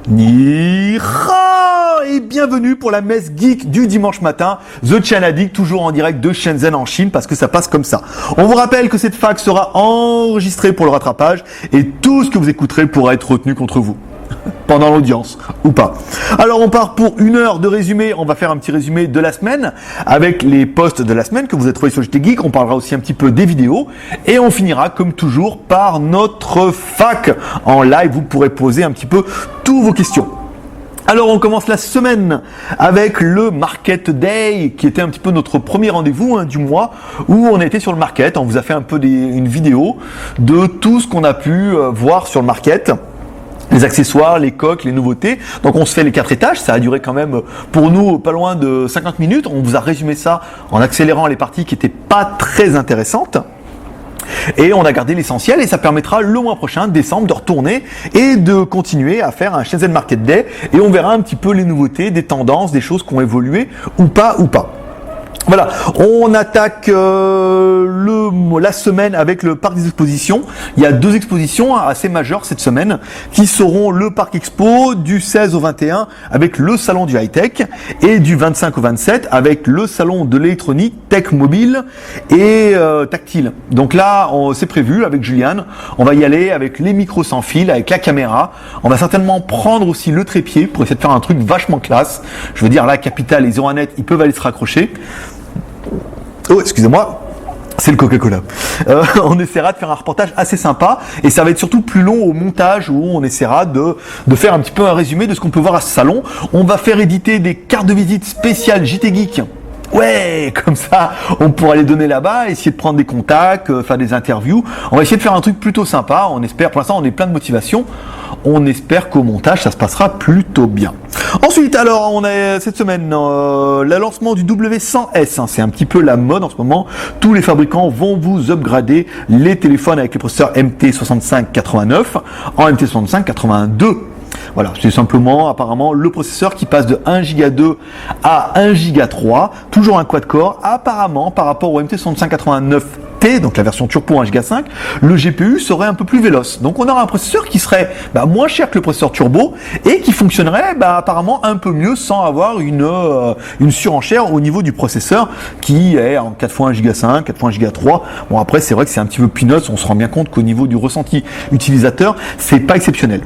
Ni hao et bienvenue pour la messe geek du dimanche matin, The Chanadik, toujours en direct de Shenzhen en Chine, parce que ça passe comme ça. On vous rappelle que cette fac sera enregistrée pour le rattrapage, et tout ce que vous écouterez pourra être retenu contre vous. Pendant l'audience, ou pas. Alors on part pour 1 heure de résumé, on va faire un petit résumé de la semaine, avec les posts de la semaine que vous avez trouvés sur JT Geek, on parlera aussi un petit peu des vidéos, et on finira comme toujours par notre fac en live, vous pourrez poser un petit peu toutes vos questions. Alors on commence la semaine avec le Market Day, qui était un petit peu notre premier rendez-vous du mois, où on a été sur le market, on vous a fait un peu une vidéo de tout ce qu'on a pu voir sur le market. Les accessoires, les coques, les nouveautés. Donc on se fait les 4 étages, ça a duré quand même pour nous pas loin de 50 minutes. On vous a résumé ça en accélérant les parties qui n'étaient pas très intéressantes. Et on a gardé l'essentiel et ça permettra le mois prochain, décembre, de retourner et de continuer à faire un Shenzhen Market Day. Et on verra un petit peu les nouveautés, des tendances, des choses qui ont évolué ou pas. Voilà, on attaque la semaine avec le parc des expositions. Il y a 2 expositions assez majeures cette semaine qui seront le parc expo du 16 au 21 avec le salon du high-tech et du 25 au 27 avec le salon de l'électronique, tech mobile et tactile. Donc là, c'est prévu avec Juliane, on va y aller avec les micros sans fil, avec la caméra. On va certainement prendre aussi le trépied pour essayer de faire un truc vachement classe. Je veux dire, la Capital et 01net, ils peuvent aller se raccrocher. Oh, excusez-moi, c'est le Coca-Cola. On essaiera de faire un reportage assez sympa et ça va être surtout plus long au montage où on essaiera de faire un petit peu un résumé de ce qu'on peut voir à ce salon. On va faire éditer des cartes de visite spéciales JT Geek. Ouais, comme ça, on pourra les donner là-bas, essayer de prendre des contacts, faire des interviews. On va essayer de faire un truc plutôt sympa. On espère, pour l'instant, on est plein de motivation. On espère qu'au montage, ça se passera plutôt bien. Ensuite, alors, on a cette semaine le lancement du W100S. C'est un petit peu la mode en ce moment. Tous les fabricants vont vous upgrader les téléphones avec les processeurs MT6589 en MT6582. Voilà, c'est simplement apparemment le processeur qui passe de 1 Go 2 à 1 Go 3, toujours un quad-core. Apparemment, par rapport au MT6589T, donc la version turbo 1 Go 5, le GPU serait un peu plus véloce. Donc on aura un processeur qui serait moins cher que le processeur turbo et qui fonctionnerait apparemment un peu mieux sans avoir une surenchère au niveau du processeur qui est en 4 fois 1 Go 5, 4 fois 1 Go 3. Bon après c'est vrai que c'est un petit peu peanuts, on se rend bien compte qu'au niveau du ressenti utilisateur, c'est pas exceptionnel.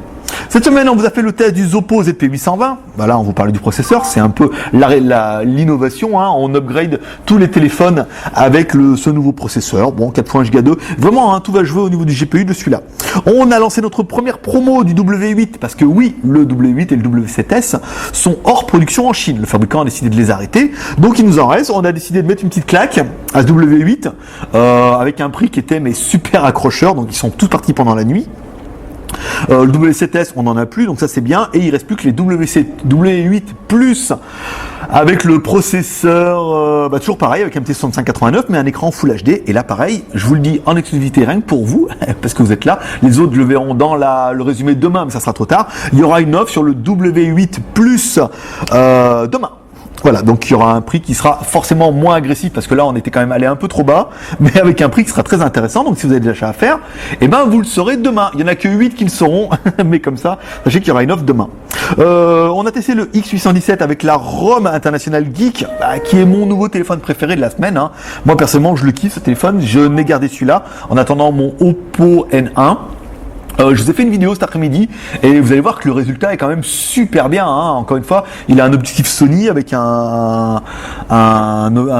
Cette semaine, on vous a fait le test du Oppo ZP820. Voilà, on vous parlait du processeur. C'est un peu l'innovation. On upgrade tous les téléphones avec ce nouveau processeur. Bon, 4 fois 1 Go 2. Vraiment, tout va jouer au niveau du GPU de celui-là. On a lancé notre première promo du W8 parce que oui, le W8 et le W7S sont hors production en Chine. Le fabricant a décidé de les arrêter. Donc, il nous en reste. On a décidé de mettre une petite claque à ce W8 avec un prix qui était super accrocheur. Donc, ils sont tous partis pendant la nuit. Le W7S, on n'en a plus, donc ça c'est bien. Et il reste plus que les W8 Plus avec le processeur, toujours pareil, avec un MT6589, mais un écran Full HD. Et là, pareil, je vous le dis en exclusivité, rien que pour vous, parce que vous êtes là. Les autres le verront dans le résumé demain, mais ça sera trop tard. Il y aura une offre sur le W8 Plus demain. Voilà, donc il y aura un prix qui sera forcément moins agressif parce que là on était quand même allé un peu trop bas, mais avec un prix qui sera très intéressant. Donc si vous avez des achats à faire, vous le saurez demain. Il n'y en a que 8 qui le sauront, mais comme ça, sachez qu'il y aura une offre demain. On a testé le X817 avec la ROM International Geek, qui est mon nouveau téléphone préféré de la semaine. Moi personnellement, je le kiffe ce téléphone. Je n'ai gardé celui-là en attendant mon Oppo N1. Je vous ai fait une vidéo cet après-midi et vous allez voir que le résultat est quand même super bien. Encore une fois, il a un objectif Sony avec un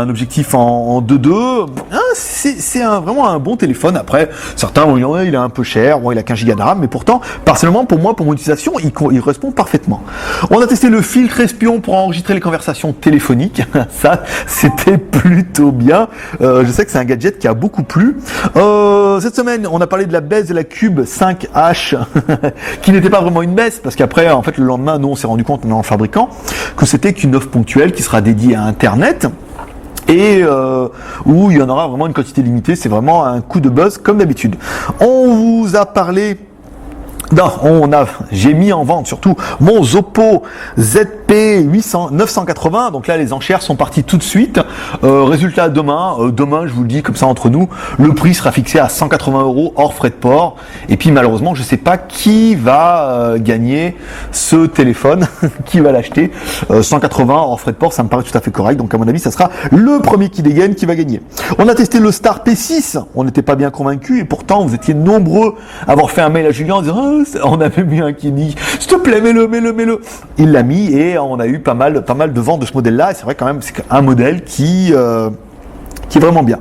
objectif en 2.2. C'est vraiment un bon téléphone. Après, certains vont dire il est un peu cher, il a 15 Go de RAM, mais pourtant, personnellement, pour moi, pour mon utilisation, il correspond parfaitement. On a testé le filtre espion pour enregistrer les conversations téléphoniques. Ça, c'était plutôt bien. Je sais que c'est un gadget qui a beaucoup plu. Cette semaine, on a parlé de la baisse de la Cube 5H qui n'était pas vraiment une baisse parce qu'après en fait le lendemain nous on s'est rendu compte en le fabricant que c'était qu'une offre ponctuelle qui sera dédiée à internet et où il y en aura vraiment une quantité limitée. C'est vraiment un coup de buzz comme d'habitude. On vous a parlé j'ai mis en vente surtout mon Oppo ZP P800 980, donc là les enchères sont parties tout de suite. Résultat demain, je vous le dis comme ça entre nous, le prix sera fixé à 180 € hors frais de port. Et puis malheureusement, je sais pas qui va gagner ce téléphone, qui va l'acheter. 180 hors frais de port, ça me paraît tout à fait correct. Donc à mon avis, ça sera le premier qui dégaine qui va gagner. On a testé le Star P6, on n'était pas bien convaincus et pourtant vous étiez nombreux à avoir fait un mail à Julien en disant on avait mis un qui dit s'il te plaît mets-le. Il l'a mis et on a eu pas mal de ventes de ce modèle-là. Et c'est vrai quand même, c'est un modèle qui est vraiment bien.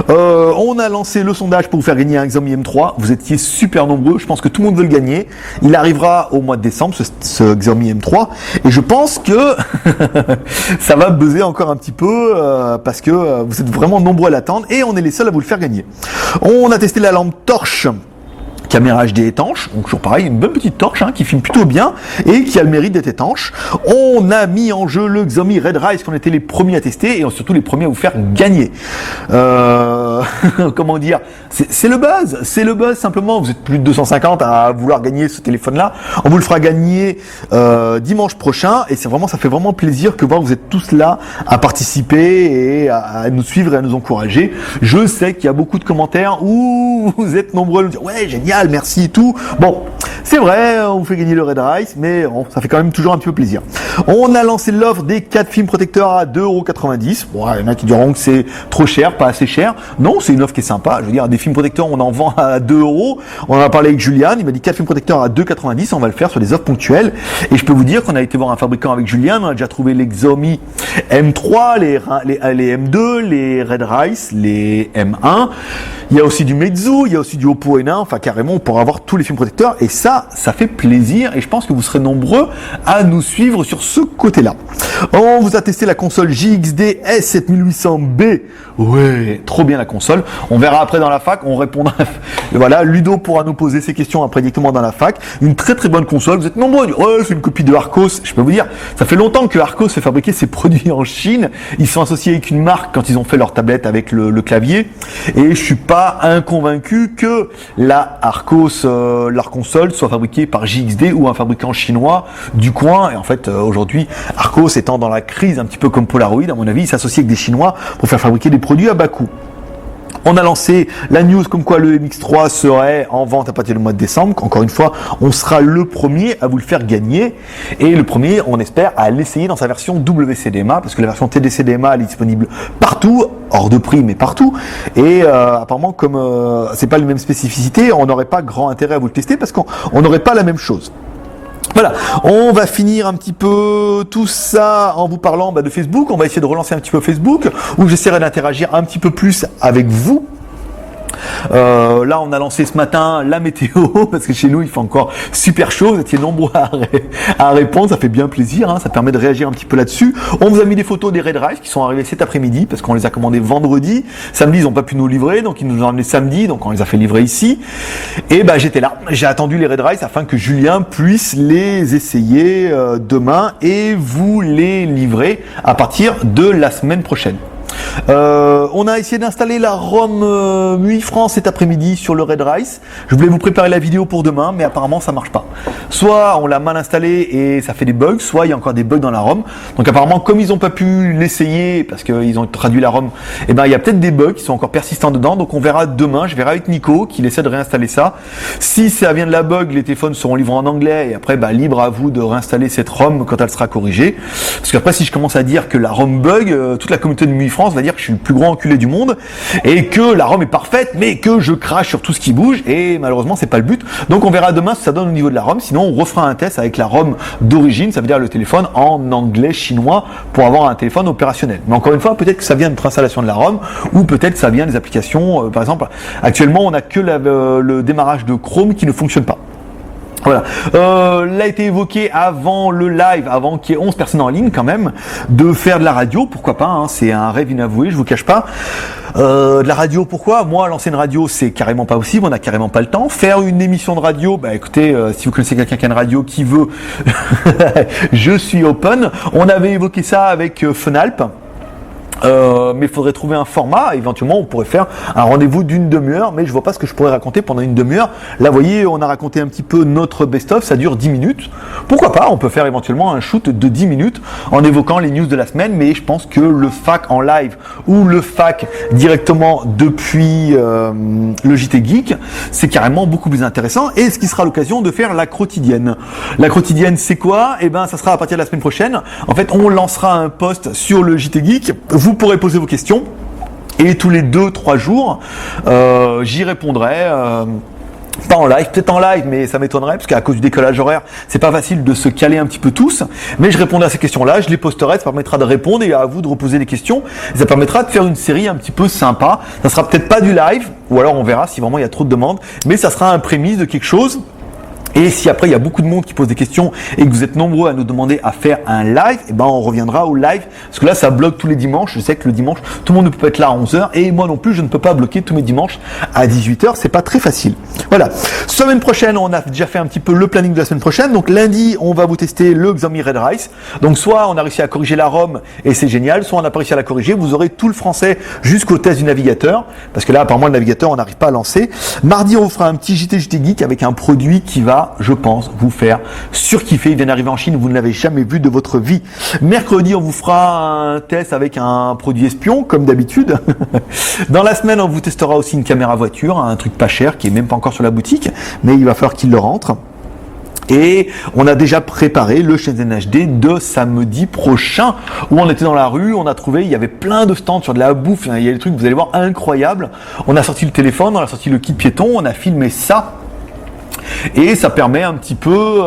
On a lancé le sondage pour vous faire gagner un Xiaomi M3. Vous étiez super nombreux. Je pense que tout le monde veut le gagner. Il arrivera au mois de décembre, ce Xiaomi M3. Et je pense que ça va buzzer encore un petit peu parce que vous êtes vraiment nombreux à l'attendre et on est les seuls à vous le faire gagner. On a testé la lampe torche. Caméra HD étanche, donc toujours pareil, une bonne petite torche qui filme plutôt bien et qui a le mérite d'être étanche. On a mis en jeu le Xiaomi Red Rise qu'on était les premiers à tester et surtout les premiers à vous faire gagner. Comment dire, c'est le buzz simplement. Vous êtes plus de 250 à vouloir gagner ce téléphone-là. On vous le fera gagner dimanche prochain et ça fait vraiment plaisir que vous êtes tous là à participer et à nous suivre et à nous encourager. Je sais qu'il y a beaucoup de commentaires où vous êtes nombreux à nous dire ouais génial. Merci et tout. Bon, c'est vrai, on vous fait gagner le Red Rise, mais ça fait quand même toujours un petit peu plaisir. On a lancé l'offre des 4 films protecteurs à 2,90 €. Bon, il y en a qui diront que c'est trop cher, pas assez cher. Non, c'est une offre qui est sympa. Je veux dire, des films protecteurs, on en vend à 2 €. On en a parlé avec Julien, il m'a dit 4 films protecteurs à 2,90 €. On va le faire sur des offres ponctuelles. Et je peux vous dire qu'on a été voir un fabricant avec Julien, on a déjà trouvé les Xiaomi M3, les M2, les Red Rise, les M1. Il y a aussi du Meizu, il y a aussi du Oppo N1, enfin carrément on pourra avoir tous les films protecteurs et ça fait plaisir et je pense que vous serez nombreux à nous suivre sur ce côté-là. On vous a testé la console JXD S7800B. Ouais, trop bien la console. On verra après dans la fac, on répondra. Voilà, Ludo pourra nous poser ses questions après directement dans la fac. Une très très bonne console. Vous êtes nombreux à dire, ouais, c'est une copie de Arcos. Je peux vous dire, ça fait longtemps que Arcos fait fabriquer ses produits en Chine. Ils sont associés avec une marque quand ils ont fait leur tablette avec le clavier. Et je suis pas inconvaincu que la Arcos, leur console, soit fabriquée par JXD ou un fabricant chinois du coin. Et en fait, aujourd'hui, Arcos étant dans la crise un petit peu comme Polaroid, à mon avis, ils s'associent avec des Chinois pour faire fabriquer des produits à bas coût. On a lancé la news comme quoi le MX3 serait en vente à partir du mois de décembre. Encore une fois, on sera le premier à vous le faire gagner. Et le premier, on espère, à l'essayer dans sa version WCDMA, parce que la version TD-CDMA elle est disponible partout, hors de prix, mais partout. Et apparemment, comme c'est pas les mêmes spécificités, on n'aurait pas grand intérêt à vous le tester, parce qu'on n'aurait pas la même chose. Voilà, on va finir un petit peu tout ça en vous parlant de Facebook. On va essayer de relancer un petit peu Facebook, où j'essaierai d'interagir un petit peu plus avec vous. Là, on a lancé ce matin la météo parce que chez nous il fait encore super chaud. Vous étiez nombreux à répondre, ça fait bien plaisir, ça permet de réagir un petit peu là-dessus. On vous a mis des photos des Red Rise qui sont arrivés cet après-midi parce qu'on les a commandés vendredi. Samedi, ils n'ont pas pu nous livrer, donc ils nous ont emmenés samedi, donc on les a fait livrer ici. Et j'étais là, j'ai attendu les Red Rise afin que Julien puisse les essayer demain et vous les livrer à partir de la semaine prochaine. On a essayé d'installer la ROM MUI France cet après-midi sur le Red Rise. Je voulais vous préparer la vidéo pour demain, mais apparemment ça marche pas. Soit on l'a mal installé et ça fait des bugs, soit il y a encore des bugs dans la ROM. Donc apparemment, comme ils n'ont pas pu l'essayer parce qu'ils ont traduit la ROM, il y a peut-être des bugs qui sont encore persistants dedans. Donc on verra demain. Je verrai avec Nico qu'il essaie de réinstaller ça. Si ça vient de la bug, les téléphones seront livrés en anglais et après libre à vous de réinstaller cette ROM quand elle sera corrigée. Parce qu'après, si je commence à dire que la ROM bug, toute la communauté de MUI France va dire que je suis le plus grand enculé du monde et que la ROM est parfaite mais que je crache sur tout ce qui bouge et malheureusement c'est pas le but. Donc on verra demain ce que ça donne au niveau de la ROM. Sinon on refera un test avec la ROM d'origine, ça veut dire le téléphone en anglais chinois pour avoir un téléphone opérationnel. Mais encore une fois, peut-être que ça vient de notre installation de la ROM ou peut-être que ça vient des applications. Par exemple, actuellement on n'a que le démarrage de Chrome qui ne fonctionne pas. Voilà, l'a été évoqué avant le live, avant qu'il y ait 11 personnes en ligne quand même, de faire de la radio, pourquoi pas, c'est un rêve inavoué, je vous cache pas. De la radio, pourquoi? Moi, lancer une radio, c'est carrément pas possible, on n'a carrément pas le temps. Faire une émission de radio, écoutez, si vous connaissez quelqu'un qui a une radio qui veut, je suis open. On avait évoqué ça avec Funalp. Mais il faudrait trouver un format. Éventuellement, on pourrait faire un rendez-vous d'une demi-heure, mais je vois pas ce que je pourrais raconter pendant une demi-heure. Là, vous voyez, on a raconté un petit peu notre best-of, ça dure 10 minutes. Pourquoi pas, on peut faire éventuellement un shoot de 10 minutes en évoquant les news de la semaine, mais je pense que le FAQ en live ou le FAQ directement depuis le JT Geek, c'est carrément beaucoup plus intéressant, et ce qui sera l'occasion de faire la quotidienne. La quotidienne, c'est quoi? Eh ben, ça sera à partir de la semaine prochaine. En fait, on lancera un post sur le JT Geek. Vous pourrez poser vos questions et tous les 2-3 jours, j'y répondrai. Pas en live, peut-être en live, mais ça m'étonnerait parce qu'à cause du décalage horaire, c'est pas facile de se caler un petit peu tous. Mais je répondrai à ces questions-là, je les posterai, ça permettra de répondre et à vous de reposer les questions. Et ça permettra de faire une série un petit peu sympa. Ça sera peut-être pas du live, ou alors on verra si vraiment il y a trop de demandes, mais ça sera un prémisse de quelque chose. Et si après il y a beaucoup de monde qui pose des questions et que vous êtes nombreux à nous demander à faire un live, eh ben on reviendra au live, parce que là ça bloque tous les dimanches. Je sais que le dimanche tout le monde ne peut pas être là à 11h, et moi non plus je ne peux pas bloquer tous mes dimanches à 18h, c'est pas très facile. Voilà. Semaine prochaine, on a déjà fait un petit peu le planning de la semaine prochaine. Donc lundi, on va vous tester le Xiaomi Red Rice. Donc soit on a réussi à corriger la ROM et c'est génial, soit on n'a pas réussi à la corriger. Vous aurez tout le français jusqu'au test du navigateur, parce que là apparemment le navigateur on n'arrive pas à lancer. Mardi, on fera un petit JT Geek avec un produit qui va, je pense, vous faire surkiffer. Il vient d'arriver en Chine, vous ne l'avez jamais vu de votre vie. Mercredi, on vous fera un test avec un produit espion, comme d'habitude. Dans la semaine, on vous testera aussi une caméra voiture, un truc pas cher, qui est même pas encore sur la boutique, mais il va falloir qu'il le rentre. Et on a déjà préparé le Shenzhen HD de samedi prochain, où on était dans la rue, on a trouvé, il y avait plein de stands sur de la bouffe, il y a des trucs, vous allez voir, incroyables. On a sorti le téléphone, on a sorti le kit piéton, on a filmé ça. Et ça permet un petit peu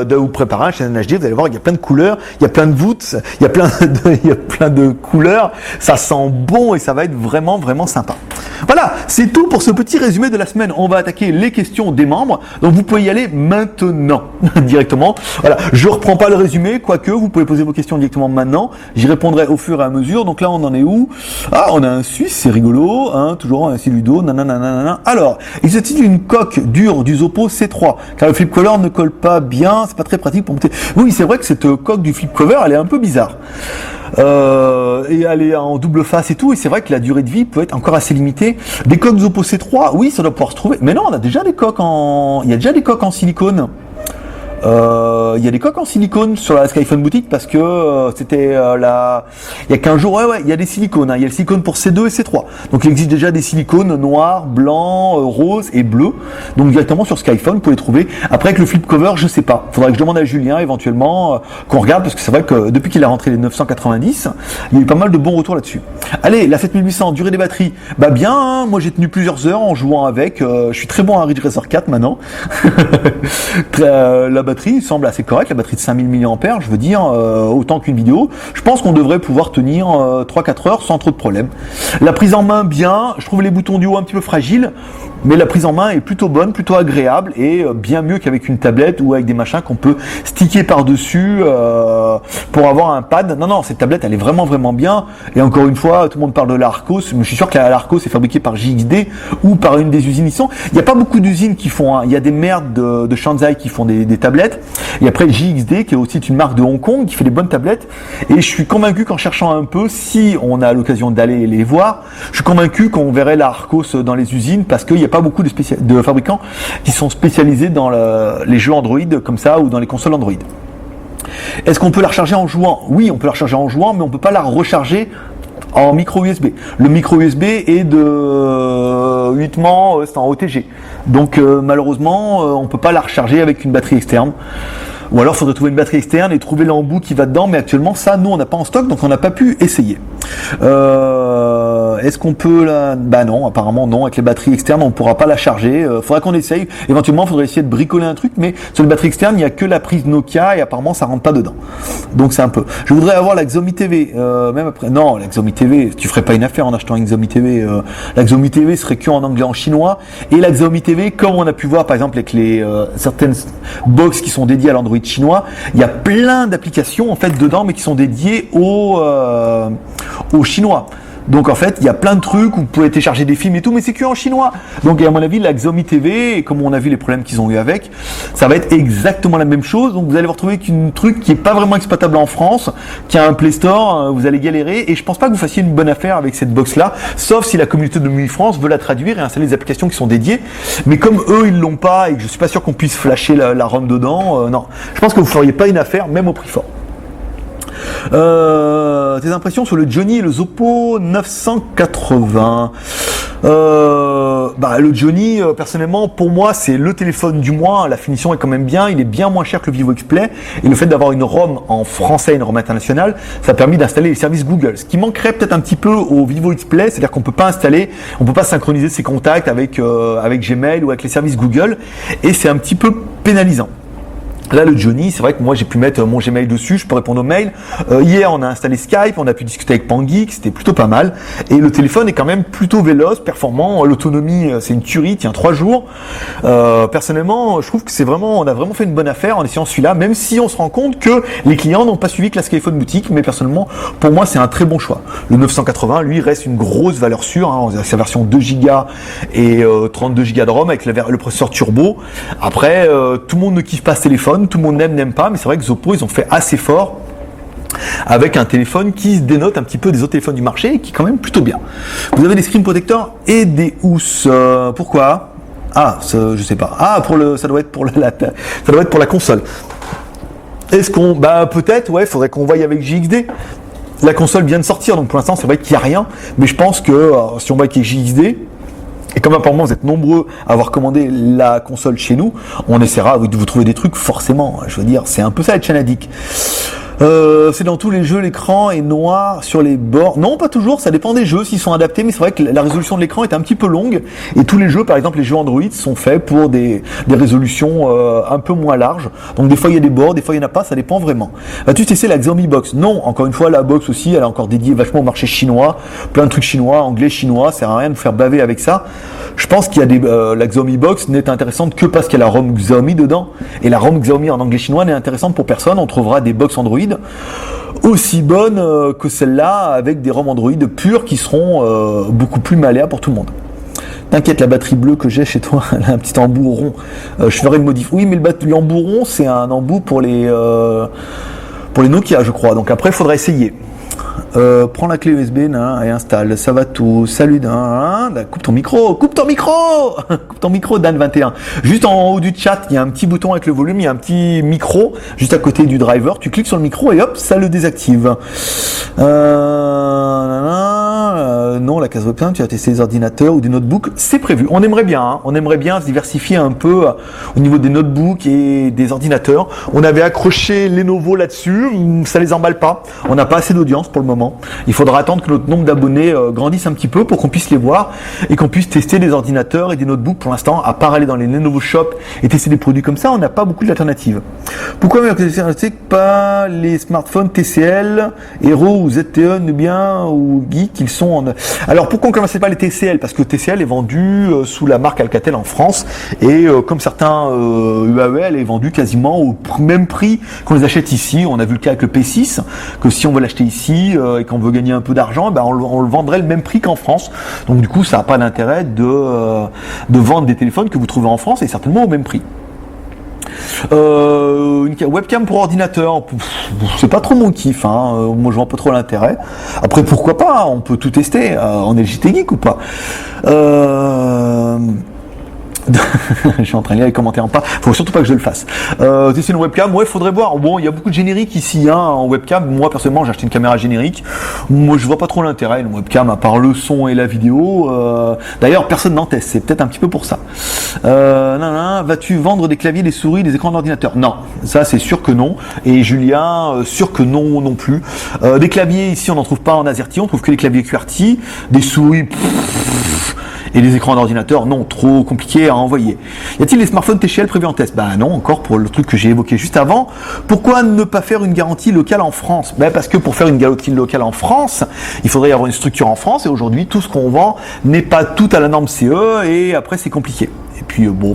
de vous préparer un Shenzhen HD. Vous allez voir, il y a plein de couleurs, il y a plein de voûtes, il y a plein de couleurs. Ça sent bon et ça va être vraiment, vraiment sympa. Voilà, c'est tout pour ce petit résumé de la semaine. On va attaquer les questions des membres. Donc vous pouvez y aller maintenant, directement. Voilà, je reprends pas le résumé, quoique vous pouvez poser vos questions directement maintenant. J'y répondrai au fur et à mesure. Donc là, on en est où? Ah, on a un Suisse, c'est rigolo, hein, toujours un Siludo, nanana. Alors, il s'agit d'une coque dure du Oppo C3, car le flip cover ne colle pas bien, c'est pas très pratique pour monter. Oui, c'est vrai que cette coque du flip cover, elle est un peu bizarre. Et elle est en double face et tout, et c'est vrai que la durée de vie peut être encore assez limitée. Des coques Oppo C3, oui, ça doit pouvoir se trouver. Mais non, on a déjà des coques il y a déjà des coques en silicone. Il y a des coques en silicone sur la Skyphone boutique parce que c'était il y a 15 jours, ouais, il y a des silicones, hein. Il y a le silicone pour C2 et C3. Donc il existe déjà des silicones noirs, blancs, roses et bleus. Donc directement sur Skyphone, vous pouvez les trouver. Après avec le flip cover, je sais pas. Faudrait que je demande à Julien éventuellement qu'on regarde, parce que c'est vrai que depuis qu'il a rentré les 990, il y a eu pas mal de bons retours là-dessus. Allez, la 7800, durée des batteries, bah bien, hein, moi j'ai tenu plusieurs heures en jouant avec. Je suis très bon à Ridge Racer 4 maintenant. La batterie semble assez correcte, la batterie de 5000 mAh, je veux dire, autant qu'une vidéo. Je pense qu'on devrait pouvoir tenir 3-4 heures sans trop de problèmes. La prise en main, bien. Je trouve les boutons du haut un petit peu fragiles, mais la prise en main est plutôt bonne, plutôt agréable, et bien mieux qu'avec une tablette ou avec des machins qu'on peut sticker par-dessus pour avoir un pad. Non, cette tablette, elle est vraiment, vraiment bien. Et encore une fois, tout le monde parle de l'Arcos, mais je suis sûr que l'Arcos est fabriquée par JXD ou par une des usines Nissan. Il n'y a pas beaucoup d'usines qui font, hein. Il y a des merdes de Shanghai qui font des tablettes. Et après JXD, qui est aussi une marque de Hong Kong, qui fait des bonnes tablettes. Et je suis convaincu qu'en cherchant un peu, si on a l'occasion d'aller les voir, je suis convaincu qu'on verrait la Arcos dans les usines, parce qu'il n'y a pas beaucoup de fabricants qui sont spécialisés dans les jeux Android comme ça, ou dans les consoles Android. Est-ce qu'on peut la recharger en jouant? Oui, on peut la recharger en jouant, mais on ne peut pas la recharger en micro USB. Le micro USB est de 8 mans, c'est en OTG. Donc malheureusement, on ne peut pas la recharger avec une batterie externe. Ou alors il faudrait trouver une batterie externe et trouver l'embout qui va dedans, mais actuellement ça, nous on n'a pas en stock, donc on n'a pas pu essayer. Est-ce qu'on peut la... Bah non, apparemment non, avec les batteries externes on ne pourra pas la charger. Faudra qu'on essaye. Éventuellement il faudrait essayer de bricoler un truc, mais sur les batteries externes il n'y a que la prise Nokia et apparemment ça rentre pas dedans. Donc c'est un peu... Je voudrais avoir la Xiaomi TV, même après... Non, la Xiaomi TV, tu ferais pas une affaire en achetant une Xiaomi TV. La Xiaomi TV serait que en anglais, en chinois, et la Xiaomi TV, comme on a pu voir par exemple avec les certaines box qui sont dédiées à l'Android chinois, il y a plein d'applications en fait dedans, mais qui sont dédiées aux chinois. Donc en fait, il y a plein de trucs où vous pouvez télécharger des films et tout, mais c'est que en chinois. Donc à mon avis, la Xiaomi TV, et comme on a vu les problèmes qu'ils ont eu avec, ça va être exactement la même chose. Donc vous allez vous retrouver avec un truc qui est pas vraiment exploitable en France, qui a un Play Store, vous allez galérer. Et je pense pas que vous fassiez une bonne affaire avec cette box-là, sauf si la communauté de MUI France veut la traduire et installer des applications qui sont dédiées. Mais comme eux, ils l'ont pas et que je suis pas sûr qu'on puisse flasher la ROM dedans, non. Je pense que vous feriez pas une affaire, même au prix fort. Tes impressions sur le Johnny et le Oppo 980. Le Johnny, personnellement, pour moi, c'est le téléphone du mois. La finition est quand même bien. Il est bien moins cher que le Vivo X-Play. Et le fait d'avoir une ROM en français et une ROM internationale, ça a permis d'installer les services Google. Ce qui manquerait peut-être un petit peu au Vivo X-Play, c'est-à-dire qu'on peut pas synchroniser ses contacts avec Gmail ou avec les services Google. Et c'est un petit peu pénalisant. Là, le Johnny, c'est vrai que moi j'ai pu mettre mon Gmail dessus, je peux répondre aux mails. Hier, on a installé Skype, on a pu discuter avec PanGeek, c'était plutôt pas mal. Et le téléphone est quand même plutôt véloce, performant. L'autonomie, c'est une tuerie, il tient 3 jours. Personnellement, je trouve que on a vraiment fait une bonne affaire en essayant celui-là, même si on se rend compte que les clients n'ont pas suivi que la Skyphone boutique. Mais personnellement, pour moi, c'est un très bon choix. Le 980, lui, reste une grosse valeur sûre. Sa version 2 Go et 32 Go de ROM avec le processeur turbo. Après, tout le monde ne kiffe pas ce téléphone. Tout le monde n'aime pas, mais c'est vrai que Oppo, ils ont fait assez fort avec un téléphone qui se dénote un petit peu des autres téléphones du marché et qui est quand même plutôt bien. Vous avez des screen protectors et des housses. Pourquoi ? Je sais pas. Ça doit être pour la console. Est-ce qu'on, peut-être, faudrait qu'on voie avec JXD. La console vient de sortir, donc pour l'instant, c'est vrai qu'il n'y a rien, mais je pense que si on voit qu'il y a JXD. Et comme apparemment vous êtes nombreux à avoir commandé la console chez nous, on essaiera de vous trouver des trucs forcément. Je veux dire, c'est un peu ça être Chanadic. C'est dans tous les jeux, l'écran est noir sur les bords. Non, pas toujours, ça dépend des jeux s'ils sont adaptés, mais c'est vrai que la résolution de l'écran est un petit peu longue. Et tous les jeux, par exemple les jeux Android, sont faits pour des résolutions un peu moins larges. Donc des fois il y a des bords, des fois il n'y en a pas, ça dépend vraiment. Vas-tu tester la Xiaomi Box ? Non, encore une fois, la box aussi, elle est encore dédiée vachement au marché chinois. Plein de trucs chinois, anglais, chinois, ça sert à rien de vous faire baver avec ça. Je pense qu'il y a la Xiaomi Box n'est intéressante que parce qu'il y a la ROM Xiaomi dedans. Et la ROM Xiaomi en anglais chinois n'est intéressante pour personne. On trouvera des box Android aussi bonnes que celle-là avec des ROM Android pures qui seront beaucoup plus malléables pour tout le monde. T'inquiète, la batterie bleue que j'ai chez toi, elle a un petit embout rond. Je ferai une modif. Oui, mais l'embout rond, c'est un embout pour les Nokia, je crois. Donc après, il faudra essayer. Prends la clé USB et installe, ça va tout. Salut, coupe ton micro, coupe ton micro, Dan21. Juste en haut du chat, il y a un petit bouton avec le volume, il y a un petit micro juste à côté du driver. Tu cliques sur le micro et hop, ça le désactive. Non, la case webcam, tu as testé des ordinateurs ou des notebooks, c'est prévu. On aimerait bien se diversifier un peu au niveau des notebooks et des ordinateurs. On avait accroché Lenovo là-dessus, ça les emballe pas. On n'a pas assez d'audience pour le moment. Il faudra attendre que notre nombre d'abonnés grandisse un petit peu pour qu'on puisse les voir et qu'on puisse tester des ordinateurs et des notebooks. Pour l'instant, à part aller dans les Lenovo Shop et tester des produits comme ça, on n'a pas beaucoup d'alternatives. Pourquoi pas les smartphones TCL, Hero ou ZTE, Nubien ou Geek, ils sont en... Alors pourquoi on ne commençait pas les TCL ? Parce que TCL est vendu sous la marque Alcatel en France et comme certains UAE, elle est vendue quasiment au même prix qu'on les achète ici. On a vu le cas avec le P6, que si on veut l'acheter ici et qu'on veut gagner un peu d'argent, on le vendrait le même prix qu'en France. Donc du coup, ça n'a pas d'intérêt de vendre des téléphones que vous trouvez en France et certainement au même prix. Une webcam pour ordinateur, c'est pas trop mon kiff, moi je vois pas trop l'intérêt. Après pourquoi pas, on peut tout tester, on est le JT Geek ou pas. Je suis en train de lire les commentaires en pas. Faut surtout pas que je le fasse. Tester une webcam, faudrait voir. Bon, il y a beaucoup de génériques ici, en webcam. Moi, personnellement, j'ai acheté une caméra générique. Moi, je vois pas trop l'intérêt, une webcam, à part le son et la vidéo. D'ailleurs, personne n'en teste. C'est peut-être un petit peu pour ça. Vas-tu vendre des claviers, des souris, des écrans d'ordinateur ? Non. Ça, c'est sûr que non. Et Julien, sûr que non plus. Des claviers, ici, on n'en trouve pas en AZERTY. On trouve que les claviers QWERTY. Des souris, et les écrans d'ordinateur, non, trop compliqué à envoyer. Y a-t-il des smartphones TCL prévus en test ? Non, encore pour le truc que j'ai évoqué juste avant. Pourquoi ne pas faire une garantie locale en France ? Parce que pour faire une garantie locale en France, il faudrait y avoir une structure en France et aujourd'hui, tout ce qu'on vend n'est pas tout à la norme CE et après c'est compliqué. Et puis bon,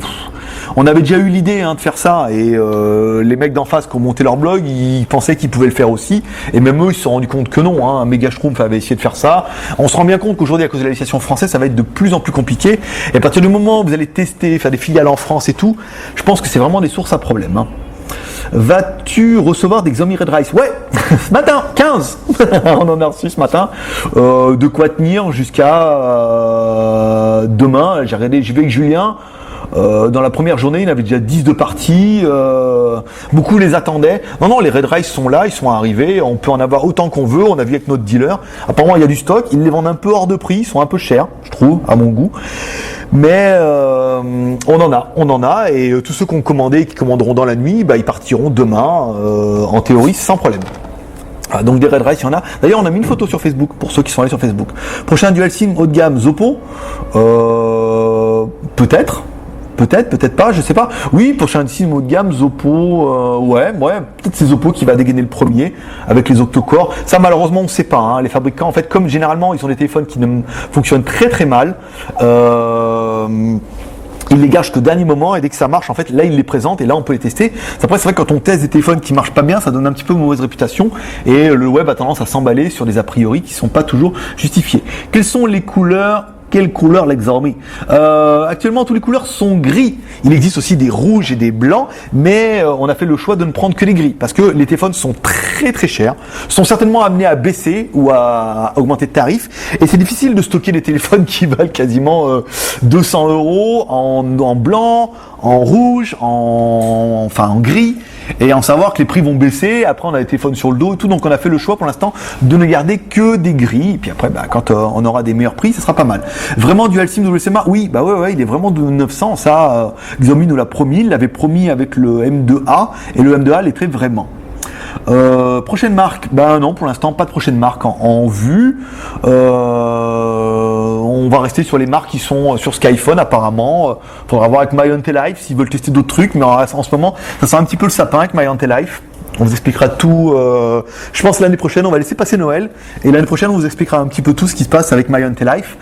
on avait déjà eu l'idée de faire ça, et les mecs d'en face qui ont monté leur blog, ils pensaient qu'ils pouvaient le faire aussi, et même eux ils se sont rendus compte que non. Un méga schtroumpf avait essayé de faire ça. On se rend bien compte qu'aujourd'hui, à cause de la législation française, ça va être de plus en plus compliqué, et à partir du moment où vous allez tester, faire des filiales en France et tout, je pense que c'est vraiment des sources à problème. Vas-tu recevoir des Xiaomi Red Rice? Ouais, ce matin, 15. On en a reçu ce matin. De quoi tenir jusqu'à demain. J'ai regardé, j'y vais avec Julien. Dans la première journée, il y avait déjà 10 de parties. Beaucoup les attendaient. Non, les Red Rice sont là, ils sont arrivés. On peut en avoir autant qu'on veut. On a vu avec notre dealer. Apparemment, il y a du stock. Ils les vendent un peu hors de prix. Ils sont un peu chers, je trouve, à mon goût. Mais on en a. Et tous ceux qui ont commandé et qui commanderont dans la nuit, ils partiront demain, en théorie, sans problème. Donc des Red Rice, il y en a. D'ailleurs, on a mis une photo sur Facebook pour ceux qui sont allés sur Facebook. Prochain dual SIM haut de gamme, Zoppo. Peut-être pas, je sais pas. Oui, prochain SIM haut de gamme, Zoppo, ouais, peut-être c'est Zoppo qui va dégainer le premier avec les octo-core. Ça, malheureusement, on sait pas. Les fabricants, en fait, comme généralement, ils ont des téléphones qui ne fonctionnent très très mal. Ils les gardent jusqu'au dernier moment, et dès que ça marche, en fait, là, ils les présentent et là, on peut les tester. Après, c'est vrai que quand on teste des téléphones qui marchent pas bien, ça donne un petit peu mauvaise réputation, et le web a tendance à s'emballer sur des a priori qui sont pas toujours justifiés. Quelles sont les couleurs? Quelle couleur la Xiaomi? Actuellement, toutes les couleurs sont gris. Il existe aussi des rouges et des blancs, mais on a fait le choix de ne prendre que les gris parce que les téléphones sont très très chers, sont certainement amenés à baisser ou à augmenter de tarifs, et c'est difficile de stocker des téléphones qui valent quasiment 200 € en blanc, en rouge, en gris, et en savoir que les prix vont baisser. Après, on a des téléphones sur le dos et tout, donc on a fait le choix pour l'instant de ne garder que des gris, et puis après, quand on aura des meilleurs prix, ça sera pas mal. Vraiment, dual SIM WCMA, oui, ouais, il est vraiment de 900, ça, Xiaomi nous l'a promis, il l'avait promis avec le M2A, et le M2A l'était vraiment. Prochaine marque, non, pour l'instant pas de prochaine marque en vue. On va rester sur les marques qui sont sur Skyphone apparemment. Faudra voir avec MyAnteLife s'ils veulent tester d'autres trucs, mais en ce moment ça sent un petit peu le sapin avec MyAnteLife. On vous expliquera tout, je pense l'année prochaine, on va laisser passer Noël, et l'année prochaine on vous expliquera un petit peu tout ce qui se passe avec MyAnteLife.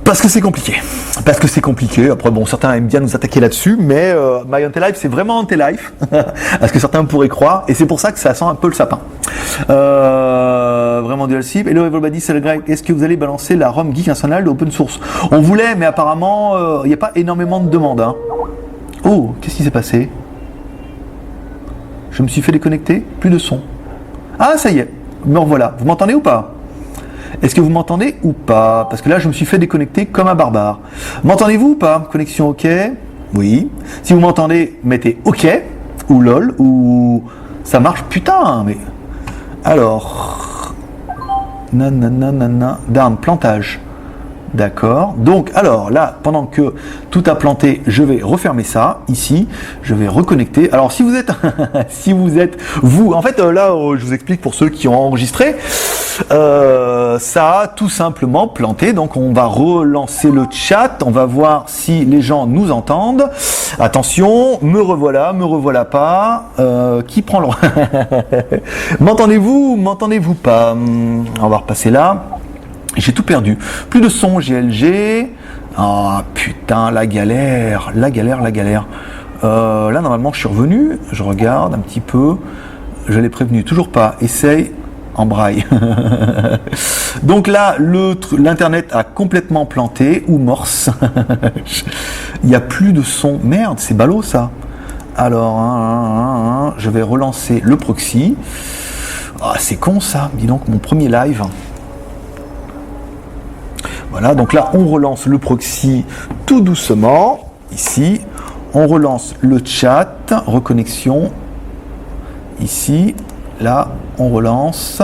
Parce que c'est compliqué. Après, bon, certains aiment bien nous attaquer là-dessus, mais MyAnteLife, c'est vraiment Antelife, parce que certains pourraient croire, et c'est pour ça que ça sent un peu le sapin. Vraiment dual SIM. Hello everybody, c'est le Greg. Est-ce que vous allez balancer la ROM Geek National d'open source? On voulait, mais apparemment, il n'y a pas énormément de demandes. Oh, qu'est-ce qui s'est passé? Je me suis fait déconnecter, plus de son. Ah, ça y est, me revoilà. Vous m'entendez ou pas? Est-ce que vous m'entendez ou pas? Parce que là, je me suis fait déconnecter comme un barbare. M'entendez-vous ou pas? Connexion OK? Oui. Si vous m'entendez, mettez OK, ou LOL, ou ça marche, putain, mais... Alors... Down, plantage. D'accord. Donc, alors là, pendant que tout a planté, je vais refermer ça ici. Je vais reconnecter. Alors, si vous êtes, vous, en fait, là, je vous explique pour ceux qui ont enregistré, ça a tout simplement planté. Donc, on va relancer le chat. On va voir si les gens nous entendent. Attention, me revoilà pas. Qui prend le M'entendez-vous pas? On va repasser là. J'ai tout perdu. Plus de son GLG. Ah putain, la galère. Là, normalement, je suis revenu. Je regarde un petit peu. Je l'ai prévenu. Toujours pas. Essaye en braille. Donc là, l'internet a complètement planté ou morse. Il n'y a plus de son. Merde, c'est ballot ça. Alors, je vais relancer le proxy. Ah, c'est con ça. Dis donc, mon premier live. Voilà, donc là, on relance le proxy tout doucement. Ici, on relance le chat, reconnexion. Ici, là, on relance.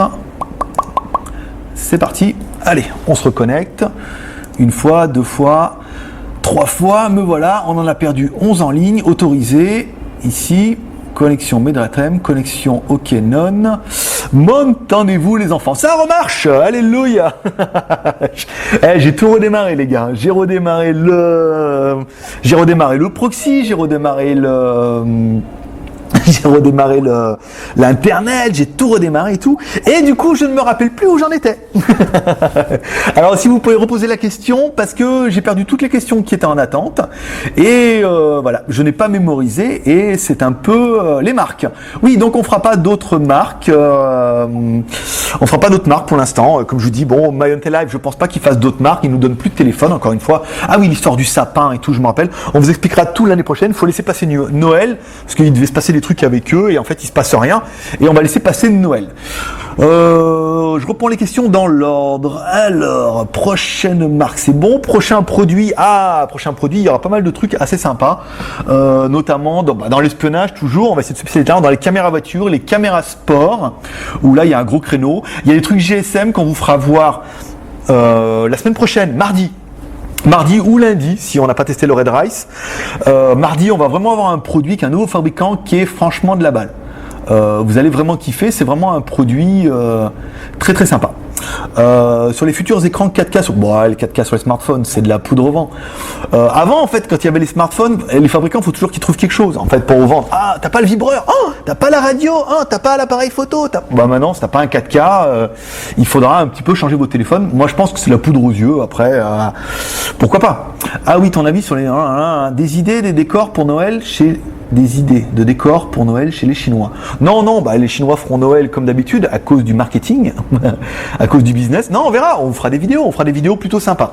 C'est parti. Allez, on se reconnecte. Une fois, deux fois, trois fois. Me voilà, on en a perdu 11 en ligne. Autorisé. Ici, connexion Medratem, connexion OK non. M'entendez-vous les enfants? Ça remarche. Alléluia. J'ai tout redémarré les gars. J'ai redémarré le proxy, j'ai redémarré le j'ai redémarré l'internet, j'ai tout redémarré et tout. Et du coup, je ne me rappelle plus où j'en étais. Alors, si vous pouvez reposer la question, parce que j'ai perdu toutes les questions qui étaient en attente. Et voilà, je n'ai pas mémorisé et c'est un peu les marques. Oui, donc on fera pas d'autres marques. On fera pas d'autres marques pour l'instant. Comme je vous dis, bon, MyHunter Live, je pense pas qu'il fasse d'autres marques. Il nous donne plus de téléphone, encore une fois. Ah oui, l'histoire du sapin et tout, je me rappelle. On vous expliquera tout l'année prochaine. Il faut laisser passer Noël, parce qu'il devait se passer des trucs avec eux, et en fait, il se passe rien. Et on va laisser passer Noël. Je reprends les questions dans l'ordre. Alors, prochaine marque, c'est bon. Prochain produit, il y aura pas mal de trucs assez sympas, notamment dans l'espionnage toujours. On va essayer de se spécialiser dans les caméras voitures, les caméras sport, où là, il y a un gros créneau. Il y a des trucs GSM qu'on vous fera voir la semaine prochaine, mardi ou lundi, si on n'a pas testé le Red Rice. Mardi, on va vraiment avoir un produit qu'un nouveau fabricant qui est franchement de la balle. Vous allez vraiment kiffer, c'est vraiment un produit très très sympa. Sur les futurs écrans 4K, les 4K sur les smartphones, c'est de la poudre au vent. Avant, en fait, quand il y avait les smartphones, les fabricants, il faut toujours qu'ils trouvent quelque chose, en fait, pour vous vendre. Ah, t'as pas le vibreur, t'as pas la radio, t'as pas l'appareil photo. Maintenant, si t'as pas un 4K, il faudra un petit peu changer votre téléphone. Moi, je pense que c'est la poudre aux yeux. Après, pourquoi pas. Ah oui, ton avis sur des idées, des décors pour Noël des idées de décors pour Noël chez les Chinois. Non, les Chinois feront Noël comme d'habitude à cause du marketing, à cause du business. Non, on verra, on fera des vidéos plutôt sympas.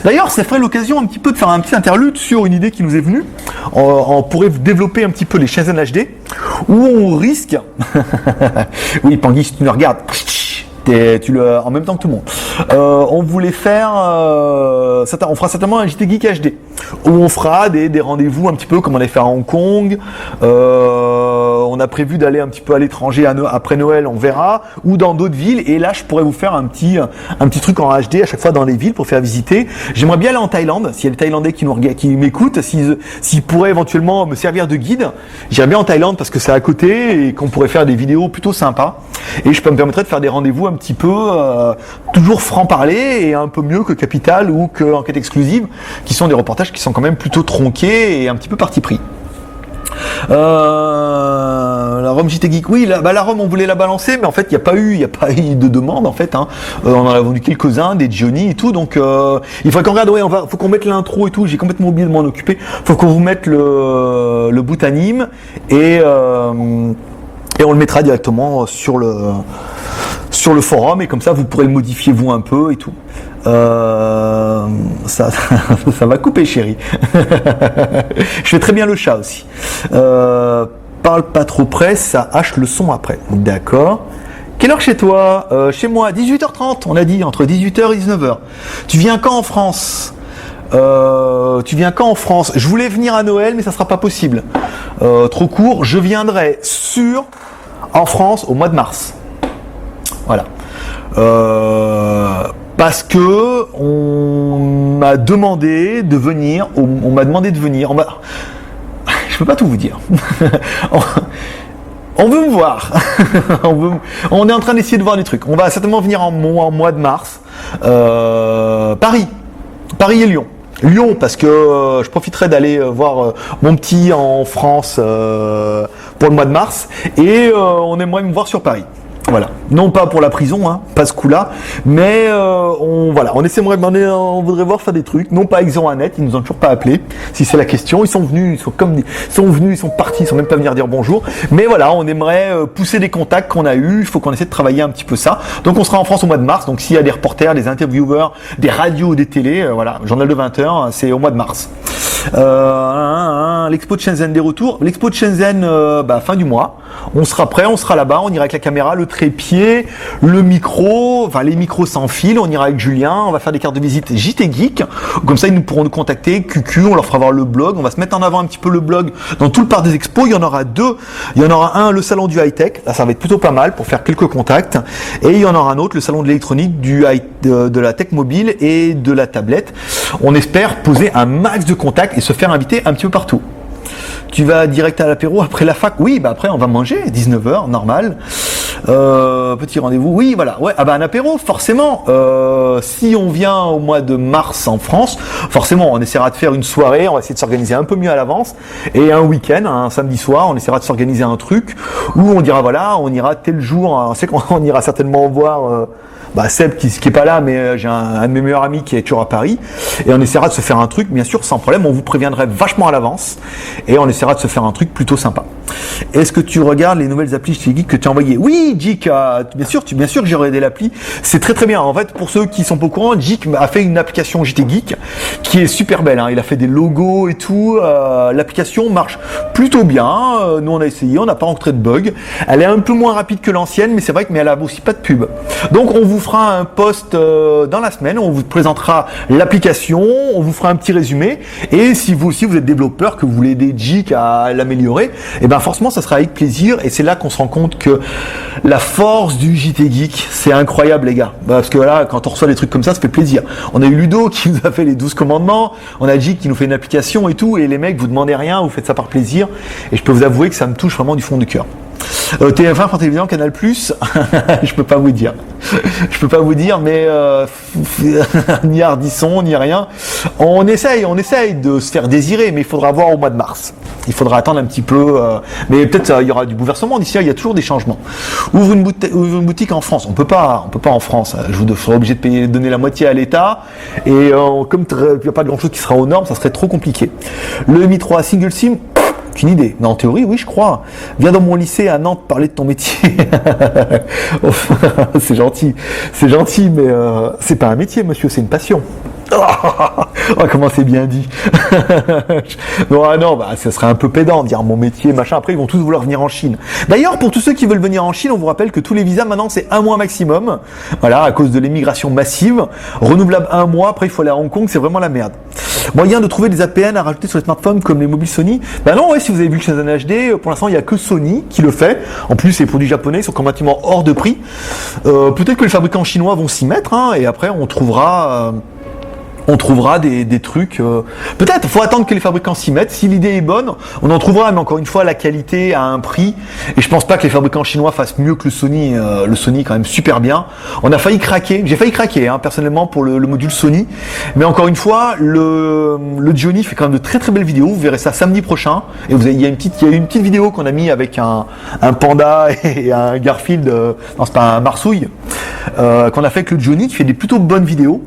D'ailleurs, ça ferait l'occasion un petit peu de faire un petit interlude sur une idée qui nous est venue. On pourrait développer un petit peu les Shenzhen HD, où on risque... Oui, Pangui, si tu nous regardes... en même temps que tout le monde. On voulait faire, on fera certainement un JT Geek HD, où on fera des rendez-vous un petit peu comme on avait fait à Hong Kong. On a prévu d'aller un petit peu à l'étranger après Noël, on verra, ou dans d'autres villes. Et là, je pourrais vous faire un petit truc en HD à chaque fois dans les villes pour faire visiter. J'aimerais bien aller en Thaïlande. S'il y a des Thaïlandais qui m'écoutent, s'ils pourraient éventuellement me servir de guide, j'irais bien en Thaïlande parce que c'est à côté et qu'on pourrait faire des vidéos plutôt sympas. Et je me permettrais de faire des rendez-vous un petit peu toujours franc-parler et un peu mieux que Capital ou que Enquête Exclusive, qui sont des reportages qui sont quand même plutôt tronqués et un petit peu parti pris. La ROM JT Geek, oui, la ROM on voulait la balancer, mais en fait il n'y a pas eu de demande en fait. On en a vendu quelques-uns, des Johnny et tout, donc il faudrait qu'on regarde, faut qu'on mette l'intro et tout. J'ai complètement oublié de m'en occuper. Faut qu'on vous mette le bout anime et on le mettra directement sur le forum et comme ça vous pourrez le modifier vous un peu et tout. Ça va couper, chérie. Je fais très bien le chat aussi. Parle pas trop près, ça hache le son après. D'accord. Quelle heure chez toi? Chez moi, 18h30, on a dit, entre 18h et 19h. Tu viens quand en France? Je voulais venir à Noël, mais ça sera pas possible. Trop court. Je viendrai en France au mois de mars. Voilà. Parce que on m'a demandé de venir. Je peux pas tout vous dire. On veut me voir. On est en train d'essayer de voir des trucs. On va certainement venir en mois de mars. Paris et Lyon. Lyon, parce que je profiterai d'aller voir mon petit en France pour le mois de mars. Et on aimerait me voir sur Paris. Voilà, non pas pour la prison, pas ce coup-là, mais on voudrait voir faire des trucs, non pas avec 01net, ils nous ont toujours pas appelé, si c'est la question, ils sont venus, ils sont partis, ils sont même pas venus dire bonjour, mais voilà, on aimerait pousser des contacts qu'on a eus, il faut qu'on essaie de travailler un petit peu ça, donc on sera en France au mois de mars, donc s'il y a des reporters, des intervieweurs, des radios, des télés, journal de 20h, c'est au mois de mars. L'expo de Shenzhen des retours. L'expo de Shenzhen, fin du mois. On sera prêt, on sera là-bas, on ira avec la caméra, le trépied, le micro, les micros sans fil, on ira avec Julien, on va faire des cartes de visite JT Geek. Comme ça, ils pourront nous contacter, QQ, on leur fera voir le blog, on va se mettre en avant un petit peu le blog dans tout le parc des expos. Il y en aura deux. Il y en aura un, le salon du high-tech. Là, ça va être plutôt pas mal pour faire quelques contacts. Et il y en aura un autre, le salon de l'électronique, de la tech mobile et de la tablette. On espère poser un max de contacts et se faire inviter un petit peu partout. Tu vas direct à l'apéro après la fac? Oui, après on va manger, 19h, normal. Petit rendez-vous. Oui, voilà. Ouais. Ah bah un apéro, forcément. Si on vient au mois de mars en France, forcément, on essaiera de faire une soirée. On va essayer de s'organiser un peu mieux à l'avance. Et un week-end, un samedi soir, on essaiera de s'organiser un truc où on dira voilà, on ira tel jour. On sait qu'on ira certainement voir. Seb qui est pas là, mais j'ai un de mes meilleurs amis qui est toujours à Paris, et on essaiera de se faire un truc, bien sûr, sans problème. On vous préviendrait vachement à l'avance, et on essaiera de se faire un truc plutôt sympa. Est-ce que tu regardes les nouvelles applis chez Geek que tu as envoyées? Oui, Geek, bien sûr que j'ai regardé l'appli. C'est très très bien. En fait, pour ceux qui sont pas au courant, Geek a fait une application JT Geek qui est super belle. Hein. Il a fait des logos et tout. L'application marche plutôt bien. Nous on a essayé, on n'a pas rencontré de bug. Elle est un peu moins rapide que l'ancienne, mais c'est vrai que elle a aussi pas de pub. Donc on vous fera un post dans la semaine, on vous présentera l'application, on vous fera un petit résumé, et si vous aussi vous êtes développeur, que vous voulez aider Geek à l'améliorer, et ben forcément ça sera avec plaisir, et c'est là qu'on se rend compte que la force du JT Geek, c'est incroyable les gars, parce que là quand on reçoit des trucs comme ça fait plaisir. On a eu Ludo qui nous a fait les 12 commandements, on a Geek qui nous fait une application et tout, et les mecs vous demandez rien, vous faites ça par plaisir, et je peux vous avouer que ça me touche vraiment du fond du cœur. TF1, France Télévisions, Canal+, je peux pas vous dire. Je peux pas vous dire, mais ni hardisson, ni rien. On essaye de se faire désirer, mais il faudra voir au mois de mars. Il faudra attendre un petit peu, mais peut-être il y aura du bouleversement d'ici là. Il y a toujours des changements. Ouvre une boutique en France. On peut pas en France. Je vous serai obligé de donner la moitié à l'État, et comme il n'y a pas grand chose qui sera aux normes, ça serait trop compliqué. Le Mi 3 single SIM. Aucune idée. Mais en théorie, oui, je crois. Viens dans mon lycée à Nantes parler de ton métier. C'est gentil, mais c'est pas un métier, monsieur, c'est une passion. Oh, comment c'est bien dit. Non, ça serait un peu pédant de dire mon métier, machin. Après, ils vont tous vouloir venir en Chine. D'ailleurs, pour tous ceux qui veulent venir en Chine, on vous rappelle que tous les visas maintenant c'est 1 mois maximum. Voilà, à cause de l'émigration massive, renouvelable 1 mois. Après, il faut aller à Hong Kong, c'est vraiment la merde. Moyen de trouver des APN à rajouter sur les smartphones comme les mobiles Sony? Non, ouais, si vous avez vu le Shenzhen HD, pour l'instant il n'y a que Sony qui le fait. En plus, les produits japonais sont complètement hors de prix. Peut-être que les fabricants chinois vont s'y mettre, hein, et après on trouvera des trucs. Peut-être, faut attendre que les fabricants s'y mettent. Si l'idée est bonne, on en trouvera. Mais encore une fois, la qualité à un prix. Et je pense pas que les fabricants chinois fassent mieux que le Sony. Le Sony est quand même super bien. On a failli craquer. J'ai failli craquer, hein, personnellement, pour le module Sony. Mais encore une fois, le Johnny fait quand même de très très belles vidéos. Vous verrez ça samedi prochain. Et il y a une petite vidéo qu'on a mis avec un panda et un Garfield. Non, c'est pas un Marsouille. Qu'on a fait avec le Johnny, qui fait des plutôt bonnes vidéos.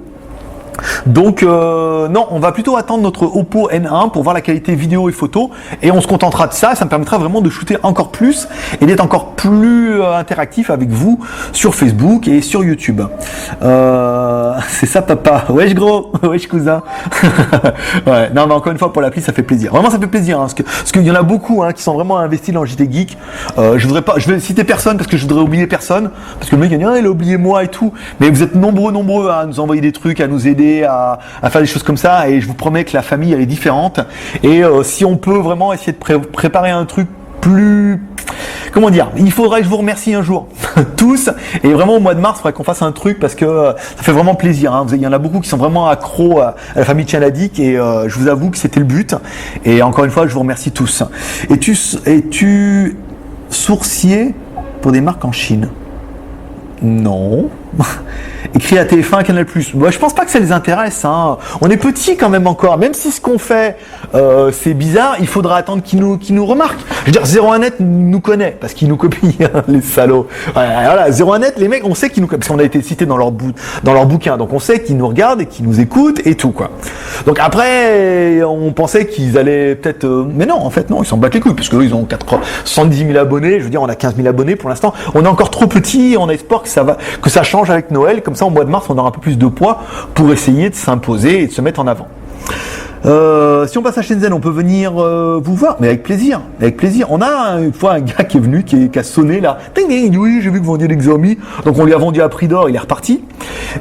Donc non, on va plutôt attendre notre Oppo N1 pour voir la qualité vidéo et photo, et on se contentera de ça. Ça me permettra vraiment de shooter encore plus et d'être encore plus interactif avec vous sur Facebook et sur YouTube. C'est ça papa, wesh gros, wesh cousin. Ouais, non mais encore une fois pour l'appli ça fait plaisir, vraiment ça fait plaisir, hein, parce qu'il y en a beaucoup, hein, qui sont vraiment investis dans JT Geek. Je vais citer personne parce que je voudrais oublier personne, parce que le mec il a oublié moi et tout, mais vous êtes nombreux à nous envoyer des trucs, à nous aider à faire des choses comme ça, et je vous promets que la famille elle est différente, et si on peut vraiment essayer de préparer un truc plus, comment dire, il faudrait que je vous remercie un jour tous, et vraiment au mois de mars il faudrait qu'on fasse un truc, parce que ça fait vraiment plaisir, hein. Il y en a beaucoup qui sont vraiment accros à la famille Tchanadik, et je vous avoue que c'était le but, et encore une fois je vous remercie tous. Es-tu sourcier pour des marques en Chine? Non. Écrit à TF1, Canal+. Moi, je pense pas que ça les intéresse, hein. On est petits quand même encore. Même si ce qu'on fait, c'est bizarre, il faudra attendre qu'ils nous remarquent. Je veux dire, 01net nous connaît, parce qu'ils nous copient, hein, les salauds. Ouais, voilà, 01net, les mecs, on sait qu'ils nous copient, parce qu'on a été cités dans leur bouquin. Donc on sait qu'ils nous regardent et qu'ils nous écoutent et tout, quoi. Donc après, on pensait qu'ils allaient peut-être... mais non, en fait, non, ils s'en battent les couilles, parce qu'eux, ils ont 70 000 abonnés. Je veux dire, on a 15 000 abonnés pour l'instant. On est encore trop petits, on a espoir que ça change avec Noël. Comme ça, au mois de mars, on aura un peu plus de poids pour essayer de s'imposer et de se mettre en avant. Si on passe à Shenzhen, on peut venir vous voir, mais avec plaisir, On a une fois un gars qui est venu, qui a sonné là. Oui, j'ai vu que vous vendiez l'Xiaomi, donc on lui a vendu à prix d'or, il est reparti.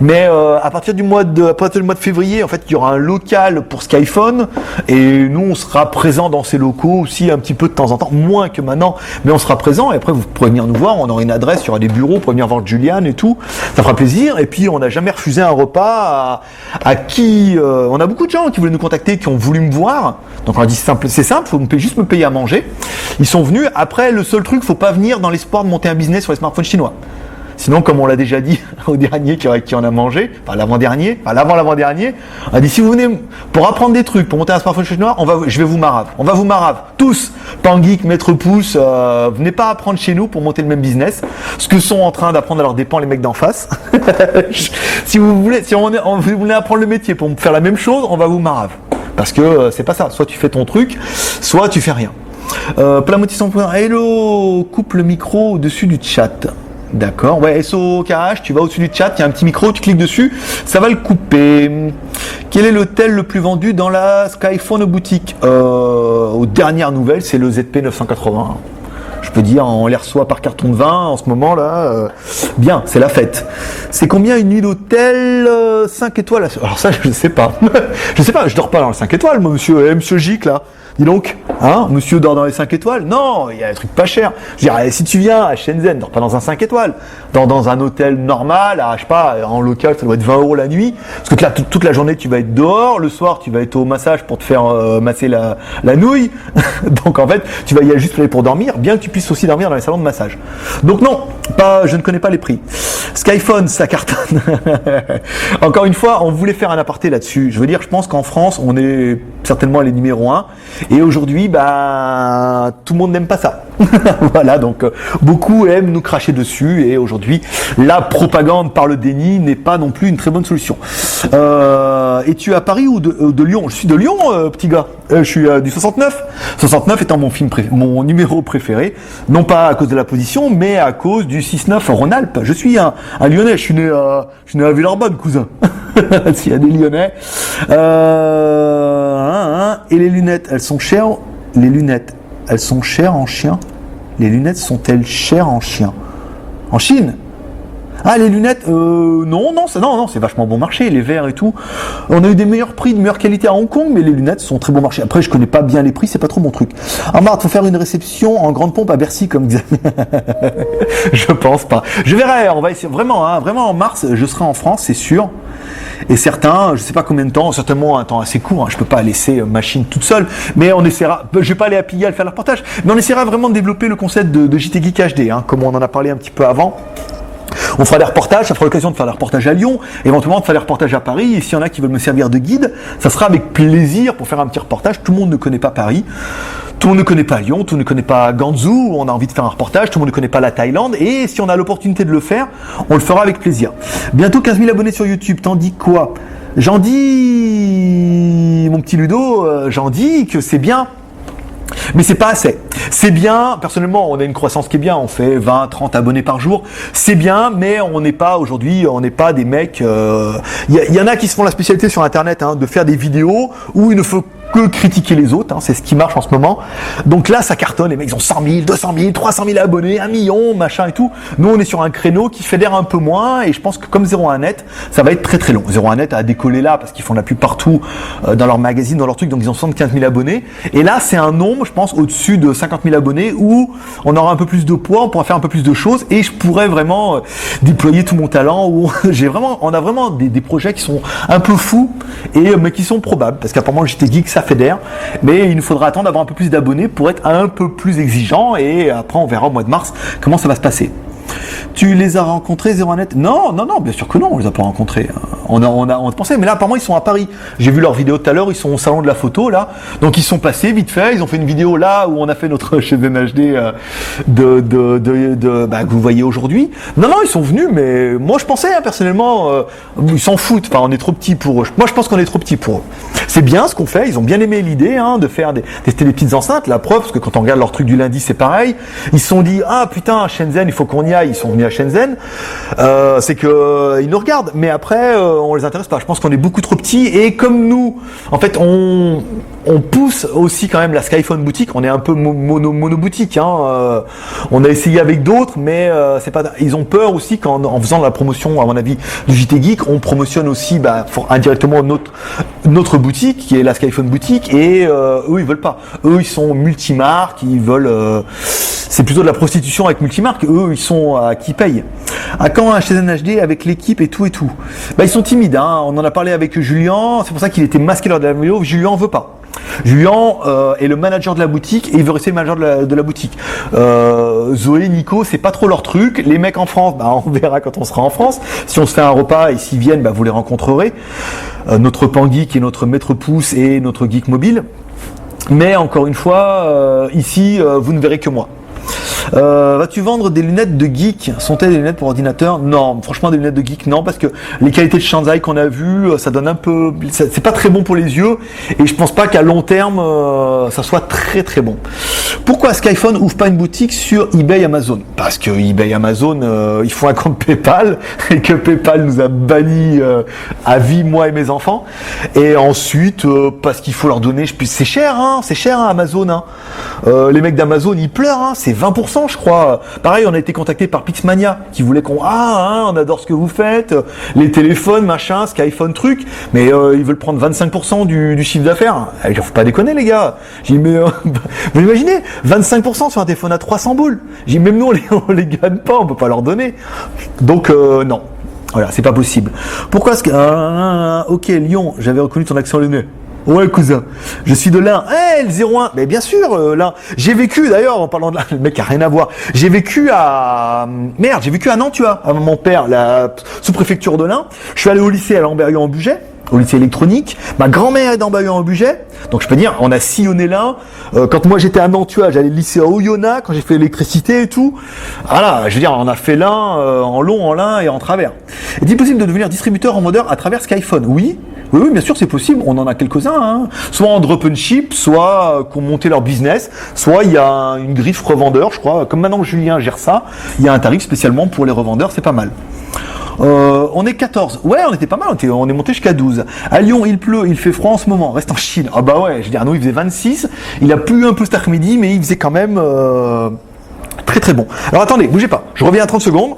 Mais à partir du mois de février, en fait, il y aura un local pour Skyphone, et nous on sera présent dans ces locaux aussi un petit peu de temps en temps, moins que maintenant, mais on sera présent. Et après vous pourrez venir nous voir, on aura une adresse, il y aura des bureaux, vous pourrez venir voir Julian et tout, ça fera plaisir. Et puis on n'a jamais refusé un repas à qui on a beaucoup de gens qui voulaient nous contacter, qui ont voulu me voir. Donc on a dit c'est simple, faut juste me payer à manger. Ils sont venus. Après, le seul truc, faut pas venir dans l'espoir de monter un business sur les smartphones chinois. Sinon, comme on l'a déjà dit au dernier qui en a mangé, enfin l'avant-dernier, enfin l'avant-l'avant-dernier, on a dit si vous venez pour apprendre des trucs, pour monter un smartphone chinois, je vais vous marave. On va vous marave. Tous, Pangeek, Maître Pouce, venez pas apprendre chez nous pour monter le même business. Ce que sont en train d'apprendre à leurs dépens les mecs d'en face. Si vous voulez apprendre le métier pour faire la même chose, on va vous marave. Parce que c'est pas ça. Soit tu fais ton truc, soit tu fais rien. Plamotis son point. Hello, coupe le micro au-dessus du chat. D'accord, ouais, SOKH, tu vas au-dessus du chat, il y a un petit micro, tu cliques dessus, ça va le couper. Quel est l'hôtel le plus vendu dans la Skyphone boutique aux dernières nouvelles, c'est le ZP 980. Je peux dire, on les reçoit par carton de vin en ce moment là. Bien, c'est la fête. C'est combien une nuit d'hôtel 5 étoiles? Alors ça, je sais pas. Je dors pas dans les 5 étoiles, moi, monsieur Gic là. Dis donc, hein, monsieur dort dans les 5 étoiles? Non, il y a des trucs pas chers. Je dirais, si tu viens à Shenzhen, dors pas dans un 5 étoiles. Dors dans un hôtel normal, je sais pas, en local, ça doit être 20 € la nuit. Parce que là, toute la journée, tu vas être dehors. Le soir, tu vas être au massage pour te faire masser la nouille. Donc, en fait, tu vas y aller juste pour dormir, bien que tu puisses aussi dormir dans les salons de massage. Donc, non, je ne connais pas les prix. Skyphone, ça cartonne. Encore une fois, on voulait faire un aparté là-dessus. Je veux dire, je pense qu'en France, on est certainement les numéros 1. Et aujourd'hui, tout le monde n'aime pas ça. Voilà, donc beaucoup aiment nous cracher dessus. Et aujourd'hui, la propagande par le déni n'est pas non plus une très bonne solution. Es-tu à Paris ou de Lyon? Je suis de Lyon, petit gars. Je suis du 69. 69 étant mon numéro préféré. Non pas à cause de la position, mais à cause du 6-9 Rhône-Alpes. Je suis un Lyonnais. Je suis né à Villeurbanne, cousin. S'il y a des Lyonnais. Et les lunettes, elles sont chères. Les lunettes, elles sont chères en chien. Les lunettes sont-elles chères en chien? En Chine? Ah, les lunettes, non, c'est vachement bon marché, les verres et tout. On a eu des meilleurs prix, de meilleure qualité à Hong Kong, mais les lunettes sont très bon marché. Après, je connais pas bien les prix, c'est pas trop mon truc. Ah, Marthe, faut faire une réception en grande pompe à Bercy, comme Xavier. Je pense pas. Je verrai, on va essayer. Vraiment, vraiment en mars, je serai en France, c'est sûr. Et certains, je sais pas combien de temps, certainement un temps assez court, je peux pas laisser machine toute seule, mais on essaiera, je vais pas aller à Pigalle faire le reportage, mais on essaiera vraiment de développer le concept de JT Geek HD, comme on en a parlé un petit peu avant. On fera des reportages, ça fera l'occasion de faire des reportages à Lyon, éventuellement de faire des reportages à Paris, et s'il y en a qui veulent me servir de guide, ça sera avec plaisir pour faire un petit reportage. Tout le monde ne connaît pas Paris, tout le monde ne connaît pas Lyon, tout le monde ne connaît pas Guangzhou, on a envie de faire un reportage, tout le monde ne connaît pas la Thaïlande, et si on a l'opportunité de le faire, on le fera avec plaisir. Bientôt 15 000 abonnés sur YouTube, t'en dis quoi? J'en dis, mon petit Ludo, j'en dis que c'est bien. Mais c'est pas assez. C'est bien, personnellement, on a une croissance qui est bien, on fait 20, 30 abonnés par jour. C'est bien, mais on n'est pas aujourd'hui, on n'est pas des mecs. Il y en a qui se font la spécialité sur Internet, de faire des vidéos où il ne faut que critiquer les autres, c'est ce qui marche en ce moment. Donc là, ça cartonne, les mecs ils ont 100 000, 200 000, 300 000 abonnés, 1 million, machin et tout. Nous, on est sur un créneau qui fédère un peu moins, et je pense que comme 01net, ça va être très très long. 01net a décollé là, parce qu'ils font la pub partout, dans leur magazine, dans leur truc, donc ils ont 75 000 abonnés. Et là, c'est un nombre, je pense, au-dessus de 50 000 abonnés, où on aura un peu plus de poids, on pourra faire un peu plus de choses, et je pourrais vraiment déployer tout mon talent, où on a vraiment des projets qui sont un peu fous, mais qui sont probables, parce qu'apparemment, j'étais geek, ça fédère, mais il nous faudra attendre d'avoir un peu plus d'abonnés pour être un peu plus exigeant, et après on verra au mois de mars comment ça va se passer. Tu les as rencontrés 01net? Non, bien sûr que non, on les a pas rencontrés. On pensait, mais là apparemment ils sont à Paris. J'ai vu leur vidéo tout à l'heure, ils sont au salon de la photo là, donc ils sont passés vite fait, ils ont fait une vidéo là où on a fait notre Shenzhen HD que vous voyez aujourd'hui. Non, ils sont venus, mais moi je pensais personnellement, ils s'en foutent. Enfin, on est trop petits pour eux. Moi je pense qu'on est trop petits pour eux. C'est bien ce qu'on fait, ils ont bien aimé l'idée de faire tester des petites enceintes. La preuve, parce que quand on regarde leur truc du lundi, c'est pareil. Ils se sont dit putain, à Shenzhen, il faut qu'on y aille. Ils sont venus à Shenzhen. C'est que ils nous regardent, mais après on les intéresse pas. Je pense qu'on est beaucoup trop petits, et comme nous, en fait, on pousse aussi quand même la Skyphone boutique. On est un peu mono boutique. On a essayé avec d'autres, mais c'est pas. Ils ont peur aussi en faisant la promotion, à mon avis, du JT Geek, on promotionne aussi indirectement notre boutique, qui est la Skyphone boutique, et eux ils veulent pas. Eux ils sont multimarques, ils veulent c'est plutôt de la prostitution avec multimarque. Eux, ils sont à qui paye. À quand un Shenzhen HD avec l'équipe et tout et tout. Bah, ils sont timides. Hein. On en a parlé avec Julien. C'est pour ça qu'il était masqué lors de la vidéo. Julien veut pas. Julien est le manager de la boutique et il veut rester le manager de la boutique. Zoé, Nico, c'est pas trop leur truc. Les mecs en France, bah, on verra quand on sera en France. Si on se fait un repas et s'ils viennent, bah, vous les rencontrerez. Notre pan geek et notre maître pouce et notre geek mobile. Mais encore une fois, ici, vous ne verrez que moi. Vas-tu vendre des lunettes de geek? Sont-elles des lunettes pour ordinateur? Non, franchement des lunettes de geek non, parce que les qualités de Shanzai qu'on a vues, ça donne un peu, c'est pas très bon pour les yeux, et je pense pas qu'à long terme ça soit très très bon. Pourquoi Skyphone ouvre pas une boutique sur eBay Amazon? Parce que eBay Amazon ils font un compte PayPal et que PayPal nous a banni à vie, moi et mes enfants, et ensuite parce qu'il faut leur donner, c'est cher hein, Amazon hein. Les mecs d'Amazon ils pleurent hein, c'est 20% je crois. Pareil, on a été contacté par Pixmania qui voulait qu'on on adore ce que vous faites, les téléphones, machin, Skyphone truc, mais ils veulent prendre 25% du chiffre d'affaires. Il faut pas déconner les gars. J'ai dit mais vous imaginez 25% sur un téléphone à 300 boules. J'ai dit même nous on les gagne pas, on peut pas leur donner. Donc non. Voilà, c'est pas possible. Pourquoi ok, Lyon, j'avais reconnu ton accent lyonnais. Ouais, cousin, je suis de l'Ain. Le 01, mais bien sûr, l'Ain. J'ai vécu, d'ailleurs, en parlant de l'Ain, le mec a rien à voir. J'ai vécu à Nantes, tu vois, à mon père, la sous-préfecture de l'Ain. Je suis allé au lycée à Lamberieu-en-Bugey, au lycée électronique. Ma grand-mère est d'Amberieu-en-Bugey. Donc je peux dire, on a sillonné l'Ain. Quand moi j'étais à Nantes, tu vois, j'allais au lycée à Oyonnax, quand j'ai fait l'électricité et tout. Voilà, je veux dire, on a fait l'Ain en long, en lin et en travers. Est-il possible de devenir distributeur en modeur à travers Skyphone? Oui. Oui, bien sûr, c'est possible. On en a quelques-uns. Hein. Soit en drop and ship, soit qu'on montait leur business, soit il y a une griffe revendeur, je crois. Comme maintenant Julien gère ça, il y a un tarif spécialement pour les revendeurs, c'est pas mal. On est 14. Ouais, on était pas mal, on est monté jusqu'à 12. À Lyon, il pleut, il fait froid en ce moment. Reste en Chine. Ah bah ouais, je veux dire, nous, il faisait 26. Il a plu un peu cet après-midi, mais il faisait quand même très très bon. Alors attendez, bougez pas. Je reviens à 30 secondes.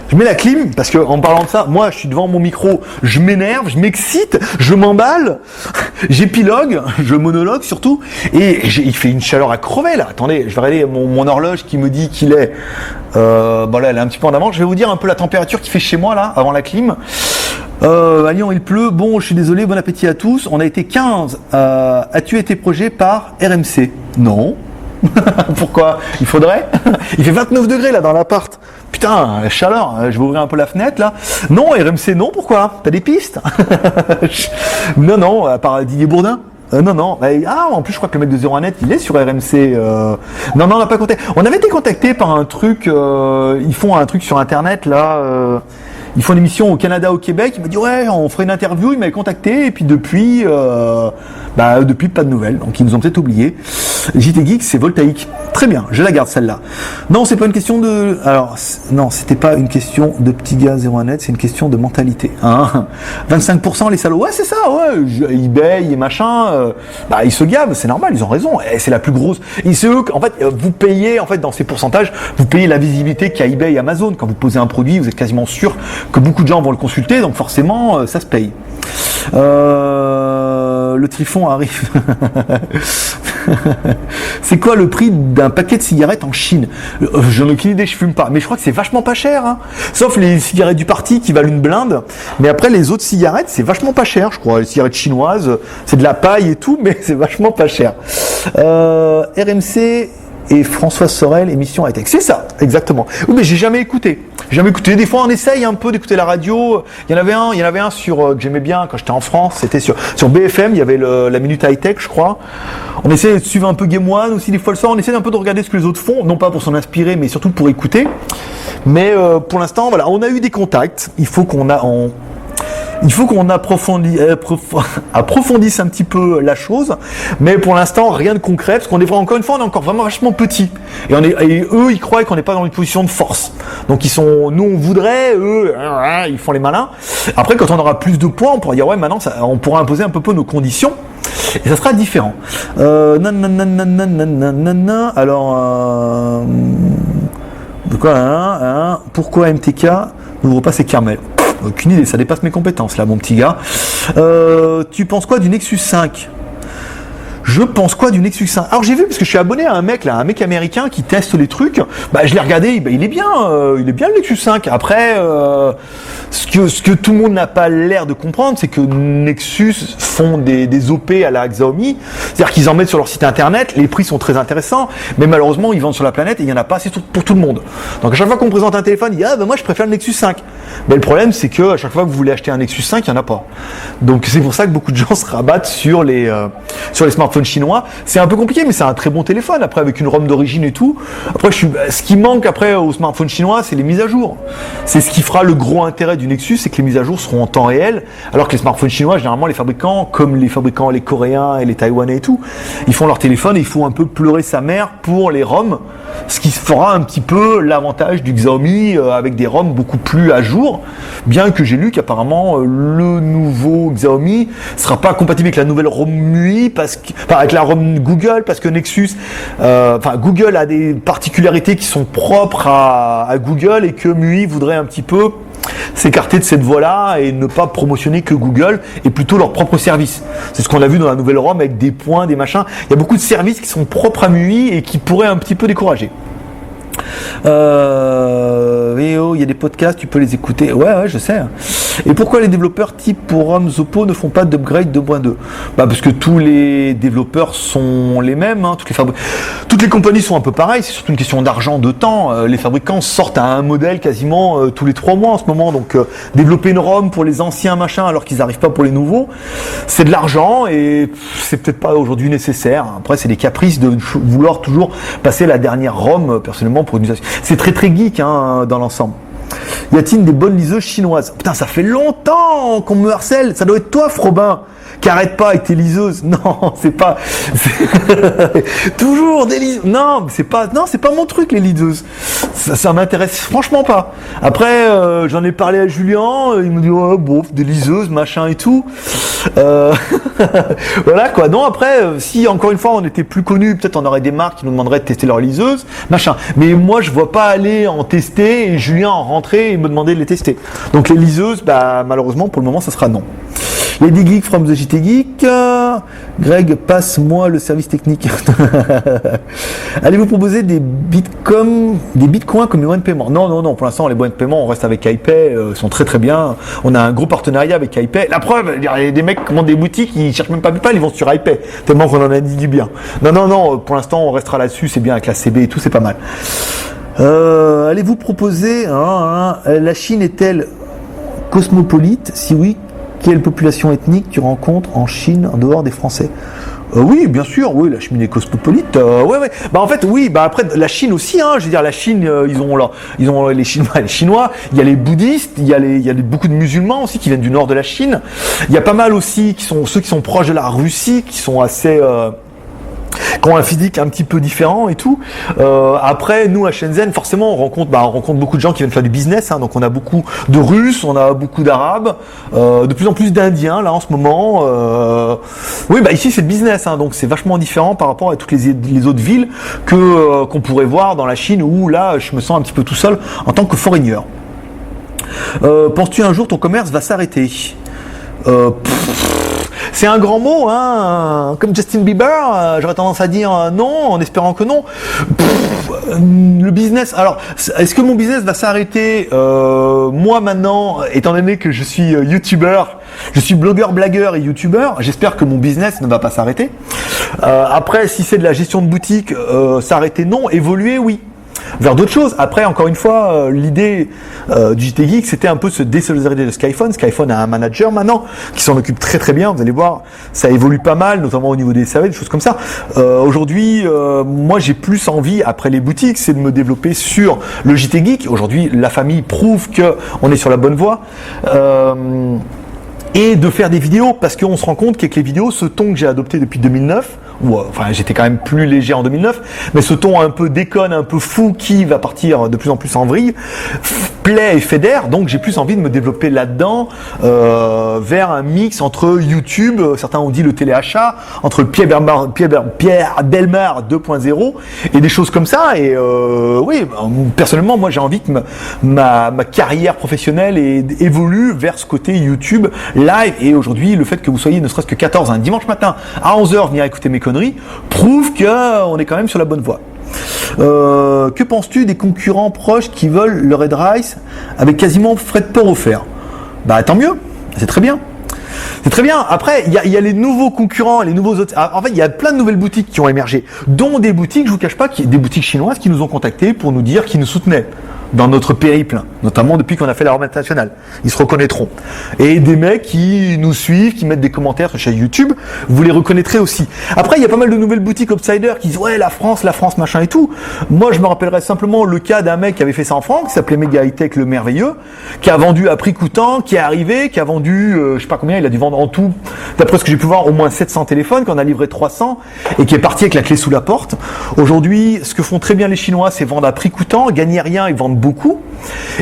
Je mets la clim, parce que en parlant de ça, moi je suis devant mon micro, je m'énerve, je m'excite, je m'emballe, j'épilogue, je monologue surtout, et il fait une chaleur à crever là. Attendez, je vais regarder mon horloge qui me dit qu'il est... bon là, elle est un petit peu en avance. Je vais vous dire un peu la température qu'il fait chez moi là, avant la clim. À Lyon il pleut, bon je suis désolé, bon appétit à tous. On a été 15. As-tu été projet par RMC? Non. Pourquoi? Il faudrait. Il fait 29 degrés là dans l'appart. Putain, la chaleur, je vais ouvrir un peu la fenêtre là. Non, RMC non, pourquoi? T'as des pistes? Non, à part Didier Bourdin. Non. En plus, je crois que le mec de 01net, il est sur RMC. Non, on n'a pas contacté. On avait été contacté par un truc. Ils font un truc sur Internet là. Ils font une émission au Canada, au Québec. Il m'a dit ouais, on ferait une interview. Il m'avait contacté et puis depuis, pas de nouvelles. Donc ils nous ont peut-être oubliés. JT Geek, c'est voltaïque. Très bien, je la garde celle-là. Non, c'est pas une question de. Alors non, c'était pas une question de petit gars 01net, c'est une question de mentalité. Hein 25% les salauds. Ouais, c'est ça. Ouais, eBay et machin. Ils se gavent, c'est normal, ils ont raison. Et c'est la plus grosse. En fait, vous payez dans ces pourcentages, vous payez la visibilité qu'a eBay et Amazon. Quand vous posez un produit, vous êtes quasiment sûr que beaucoup de gens vont le consulter, donc forcément, ça se paye. Le Trifon arrive. C'est quoi le prix d'un paquet de cigarettes en Chine? J'en ai aucune idée, je fume pas. Mais je crois que c'est vachement pas cher. Hein. Sauf les cigarettes du parti qui valent une blinde. Mais après, les autres cigarettes, c'est vachement pas cher, je crois. Les cigarettes chinoises, c'est de la paille et tout, mais c'est vachement pas cher. RMC... et François Sorel, émission high-tech. C'est ça, exactement. Oui, mais j'ai jamais écouté. Des fois, on essaye un peu d'écouter la radio. Il y en avait un sur que j'aimais bien quand j'étais en France. C'était sur BFM. Il y avait la minute high-tech, je crois. On essayait de suivre un peu Game One aussi des fois le soir. On essayait un peu de regarder ce que les autres font, non pas pour s'en inspirer, mais surtout pour écouter. Mais pour l'instant, voilà, on a eu des contacts. Il faut qu'on approfondisse un petit peu la chose, mais pour l'instant rien de concret, parce qu'on est encore une fois, on est encore vraiment vachement petit, et eux ils croient qu'on n'est pas dans une position de force, donc nous on voudrait, eux ils font les malins. Après quand on aura plus de poids, on pourra dire ouais maintenant on pourra imposer un peu nos conditions, et ça sera différent. Alors de quoi pourquoi MTK n'ouvre pas ses caramels? Aucune idée, ça dépasse mes compétences là, mon petit gars. Tu penses quoi du Nexus 5? Je pense quoi du Nexus 5? Alors j'ai vu, parce que je suis abonné à un mec américain qui teste les trucs. Bah je l'ai regardé, il est bien le Nexus 5. Après, ce que tout le monde n'a pas l'air de comprendre, c'est que Nexus font des OP à la Xiaomi, c'est-à-dire qu'ils en mettent sur leur site internet, les prix sont très intéressants, mais malheureusement ils vendent sur la planète et il n'y en a pas assez pour tout le monde. Donc à chaque fois qu'on présente un téléphone, il dit moi je préfère le Nexus 5. Mais le problème c'est que à chaque fois que vous voulez acheter un Nexus 5, il n'y en a pas. Donc c'est pour ça que beaucoup de gens se rabattent sur les smartphones chinois. C'est un peu compliqué, mais c'est un très bon téléphone. Après avec une ROM d'origine et tout. Après ce qui manque après aux smartphones chinois, c'est les mises à jour. C'est ce qui fera le gros intérêt du Nexus, c'est que les mises à jour seront en temps réel, alors que les smartphones chinois, généralement les fabricants, comme les fabricants les Coréens et les Taïwanais et tout, ils font leur téléphone et il faut un peu pleurer sa mère pour les ROM, ce qui fera un petit peu l'avantage du Xiaomi avec des ROM beaucoup plus à jour, bien que j'ai lu qu'apparemment le nouveau Xiaomi sera pas compatible avec la nouvelle ROM MUI, avec la ROM Google, parce que Nexus, Google a des particularités qui sont propres à Google et que MUI voudrait un petit peu s'écarter de cette voie-là et ne pas promotionner que Google et plutôt leur propre service. C'est ce qu'on a vu dans la nouvelle ROM avec des points, des machins. Il y a beaucoup de services qui sont propres à MUI et qui pourraient un petit peu décourager. VO, il y a des podcasts, tu peux les écouter. Ouais, je sais. Et pourquoi les développeurs type pour ROM Oppo ne font pas d'upgrade 2.2? Parce que tous les développeurs sont les mêmes. Toutes les compagnies sont un peu pareilles. C'est surtout une question d'argent, de temps. Les fabricants sortent à un modèle quasiment tous les 3 mois en ce moment. Donc développer une ROM pour les anciens machins alors qu'ils n'arrivent pas pour les nouveaux, c'est de l'argent et c'est peut-être pas aujourd'hui nécessaire. Après, c'est des caprices de vouloir toujours passer la dernière ROM personnellement pour une usage. C'est très très geek dans l'ensemble. Y a-t-il des bonnes liseuses chinoises? Putain, ça fait longtemps qu'on me harcèle. Ça doit être toi, Frobin, qui arrête pas avec tes liseuses. Non, c'est pas. Toujours des liseuses. Non, c'est pas mon truc, les liseuses. Ça m'intéresse franchement pas. Après, j'en ai parlé à Julien. Il me dit des liseuses, machin et tout. Voilà quoi. Non, après, si encore une fois on était plus connus, peut-être on aurait des marques qui nous demanderaient de tester leurs liseuses, machin. Mais moi, je vois pas aller en tester et Julien en rentrer et me demander de les tester. Donc les liseuses, malheureusement pour le moment, ça sera non. Lady Geek from the JT Geek. Greg, passe-moi le service technique. Allez-vous proposer des bitcoins comme les moyens de paiement? Non. Pour l'instant, les moyens de paiement, on reste avec iPay. Ils sont très très bien. On a un gros partenariat avec iPay. La preuve, il y a des mecs qui commandent des boutiques, ils cherchent même pas PayPal, ils vont sur iPay. Tellement qu'on en a dit du bien. Non. Pour l'instant, on restera là-dessus. C'est bien avec la CB et tout, c'est pas mal. Allez-vous proposer la Chine est-elle cosmopolite? Si oui, quelle population ethnique tu rencontres en Chine en dehors des Français? Oui, bien sûr, oui, la Chine est cosmopolite. Ouais. En fait, oui. Après, la Chine aussi. Je veux dire, la Chine, ils ont les Chinois. Il y a les bouddhistes. Il y a beaucoup de musulmans aussi qui viennent du nord de la Chine. Il y a pas mal aussi ceux qui sont proches de la Russie, qui sont assez qui ont un physique un petit peu différent et tout. Après, nous à Shenzhen, forcément, on rencontre beaucoup de gens qui viennent faire du business. Donc on a beaucoup de Russes, on a beaucoup d'Arabes, de plus en plus d'Indiens là en ce moment. Oui, ici c'est le business, donc c'est vachement différent par rapport à toutes les autres villes qu'on pourrait voir dans la Chine où là, je me sens un petit peu tout seul en tant que foreigner. Penses-tu un jour ton commerce va s'arrêter? C'est un grand mot, comme Justin Bieber, j'aurais tendance à dire non, en espérant que non. Le business, alors, est-ce que mon business va s'arrêter? Moi maintenant, étant donné que je suis youtubeur, je suis blogueur, blagueur et youtubeur, j'espère que mon business ne va pas s'arrêter. Après, si c'est de la gestion de boutique, s'arrêter non, évoluer oui. Vers d'autres choses. Après, encore une fois, l'idée du JT Geek, c'était un peu de se désolidariser de Skyphone. Skyphone a un manager maintenant qui s'en occupe très très bien. Vous allez voir, ça évolue pas mal, notamment au niveau des SAV, des choses comme ça. Aujourd'hui, moi, j'ai plus envie, après les boutiques, c'est de me développer sur le JT Geek. Aujourd'hui, la famille prouve qu'on est sur la bonne voie. Et de faire des vidéos, parce qu'on se rend compte qu'avec les vidéos, ce ton que j'ai adopté depuis 2009, j'étais quand même plus léger en 2009, mais ce ton un peu déconne, un peu fou, qui va partir de plus en plus en vrille, plaît et fédère, donc j'ai plus envie de me développer là-dedans, vers un mix entre YouTube, certains ont dit le téléachat, entre le Pierre Bellemare 2.0 et des choses comme ça, et oui, personnellement, moi j'ai envie que ma carrière professionnelle évolue vers ce côté YouTube, live. Et aujourd'hui, le fait que vous soyez ne serait-ce que 14 un dimanche matin à 11h venir écouter mes conneries prouve qu'on est quand même sur la bonne voie. Que penses-tu des concurrents proches qui veulent le Red Rice avec quasiment frais de port offert? Bah tant mieux, c'est très bien. C'est très bien. Après, il y a les nouveaux concurrents, les nouveaux autres. En fait, il y a plein de nouvelles boutiques qui ont émergé, dont des boutiques, je vous cache pas, des boutiques chinoises qui nous ont contactés pour nous dire qu'ils nous soutenaient dans notre périple, notamment depuis qu'on a fait la remontée nationale. Ils se reconnaîtront. Et des mecs qui nous suivent, qui mettent des commentaires sur chaîne YouTube, vous les reconnaîtrez aussi. Après, il y a pas mal de nouvelles boutiques outsiders qui disent ouais, la France, machin et tout. Moi, je me rappellerai simplement le cas d'un mec qui avait fait ça en France, qui s'appelait Mega High Tech le Merveilleux, qui a vendu à prix coûtant, qui est arrivé, qui a vendu, je sais pas combien, il a dû vendre en tout, d'après ce que j'ai pu voir, au moins 700 téléphones, qu'on a livré 300, et qui est parti avec la clé sous la porte. Aujourd'hui, ce que font très bien les Chinois, c'est vendre à prix coûtant, gagner rien et vendre beaucoup.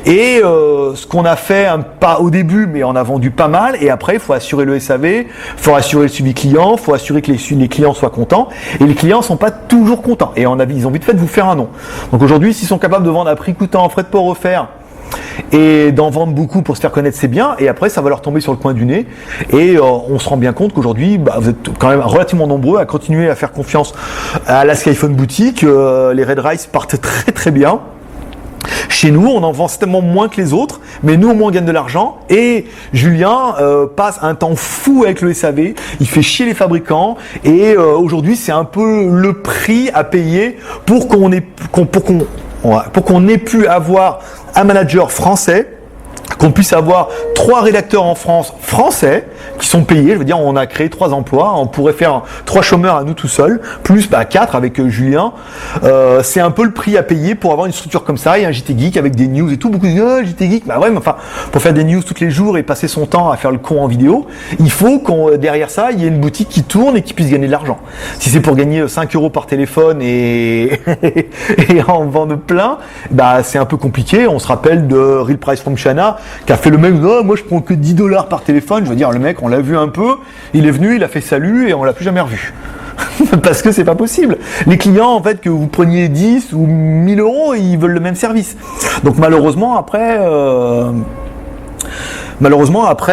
Et ce qu'on a fait, pas au début, mais on a vendu pas mal. Et après, il faut assurer le SAV, il faut assurer le suivi client, il faut assurer que les clients soient contents. Et les clients sont pas toujours contents. Et ils ont vite fait de vous faire un nom. Donc aujourd'hui, s'ils sont capables de vendre à prix coûtant, frais de port offert, et d'en vendre beaucoup pour se faire connaître, c'est bien. Et après, ça va leur tomber sur le coin du nez. Et on se rend bien compte qu'aujourd'hui, vous êtes quand même relativement nombreux à continuer à faire confiance à la Skyphone boutique. Les Red Rice partent très très bien. Chez nous, on en vend certainement moins que les autres, mais nous au moins on gagne de l'argent. Et Julien passe un temps fou avec le SAV, il fait chier les fabricants. Et aujourd'hui, c'est un peu le prix à payer pour qu'on ait pu avoir un manager français, qu'on puisse avoir 3 rédacteurs en France français qui sont payés. Je veux dire, on a créé 3 emplois, on pourrait faire 3 chômeurs à nous tout seuls, plus 4 avec Julien. C'est un peu le prix à payer pour avoir une structure comme ça. Il y a un JT Geek avec des news et tout. Beaucoup disent JT Geek, bah ouais, mais enfin, pour faire des news tous les jours et passer son temps à faire le con en vidéo, il faut derrière ça, il y ait une boutique qui tourne et qui puisse gagner de l'argent. Si c'est pour gagner 5 € par téléphone et en vendre plein, bah c'est un peu compliqué. On se rappelle de Real Price from China, qui a fait le mec, oh, moi je prends que 10 $ par téléphone. Je veux dire, le mec, on l'a vu un peu, il est venu, il a fait salut et on l'a plus jamais revu. Parce que c'est pas possible. Les clients, en fait, que vous preniez 10 ou 1000 €, ils veulent le même service. Donc malheureusement, après,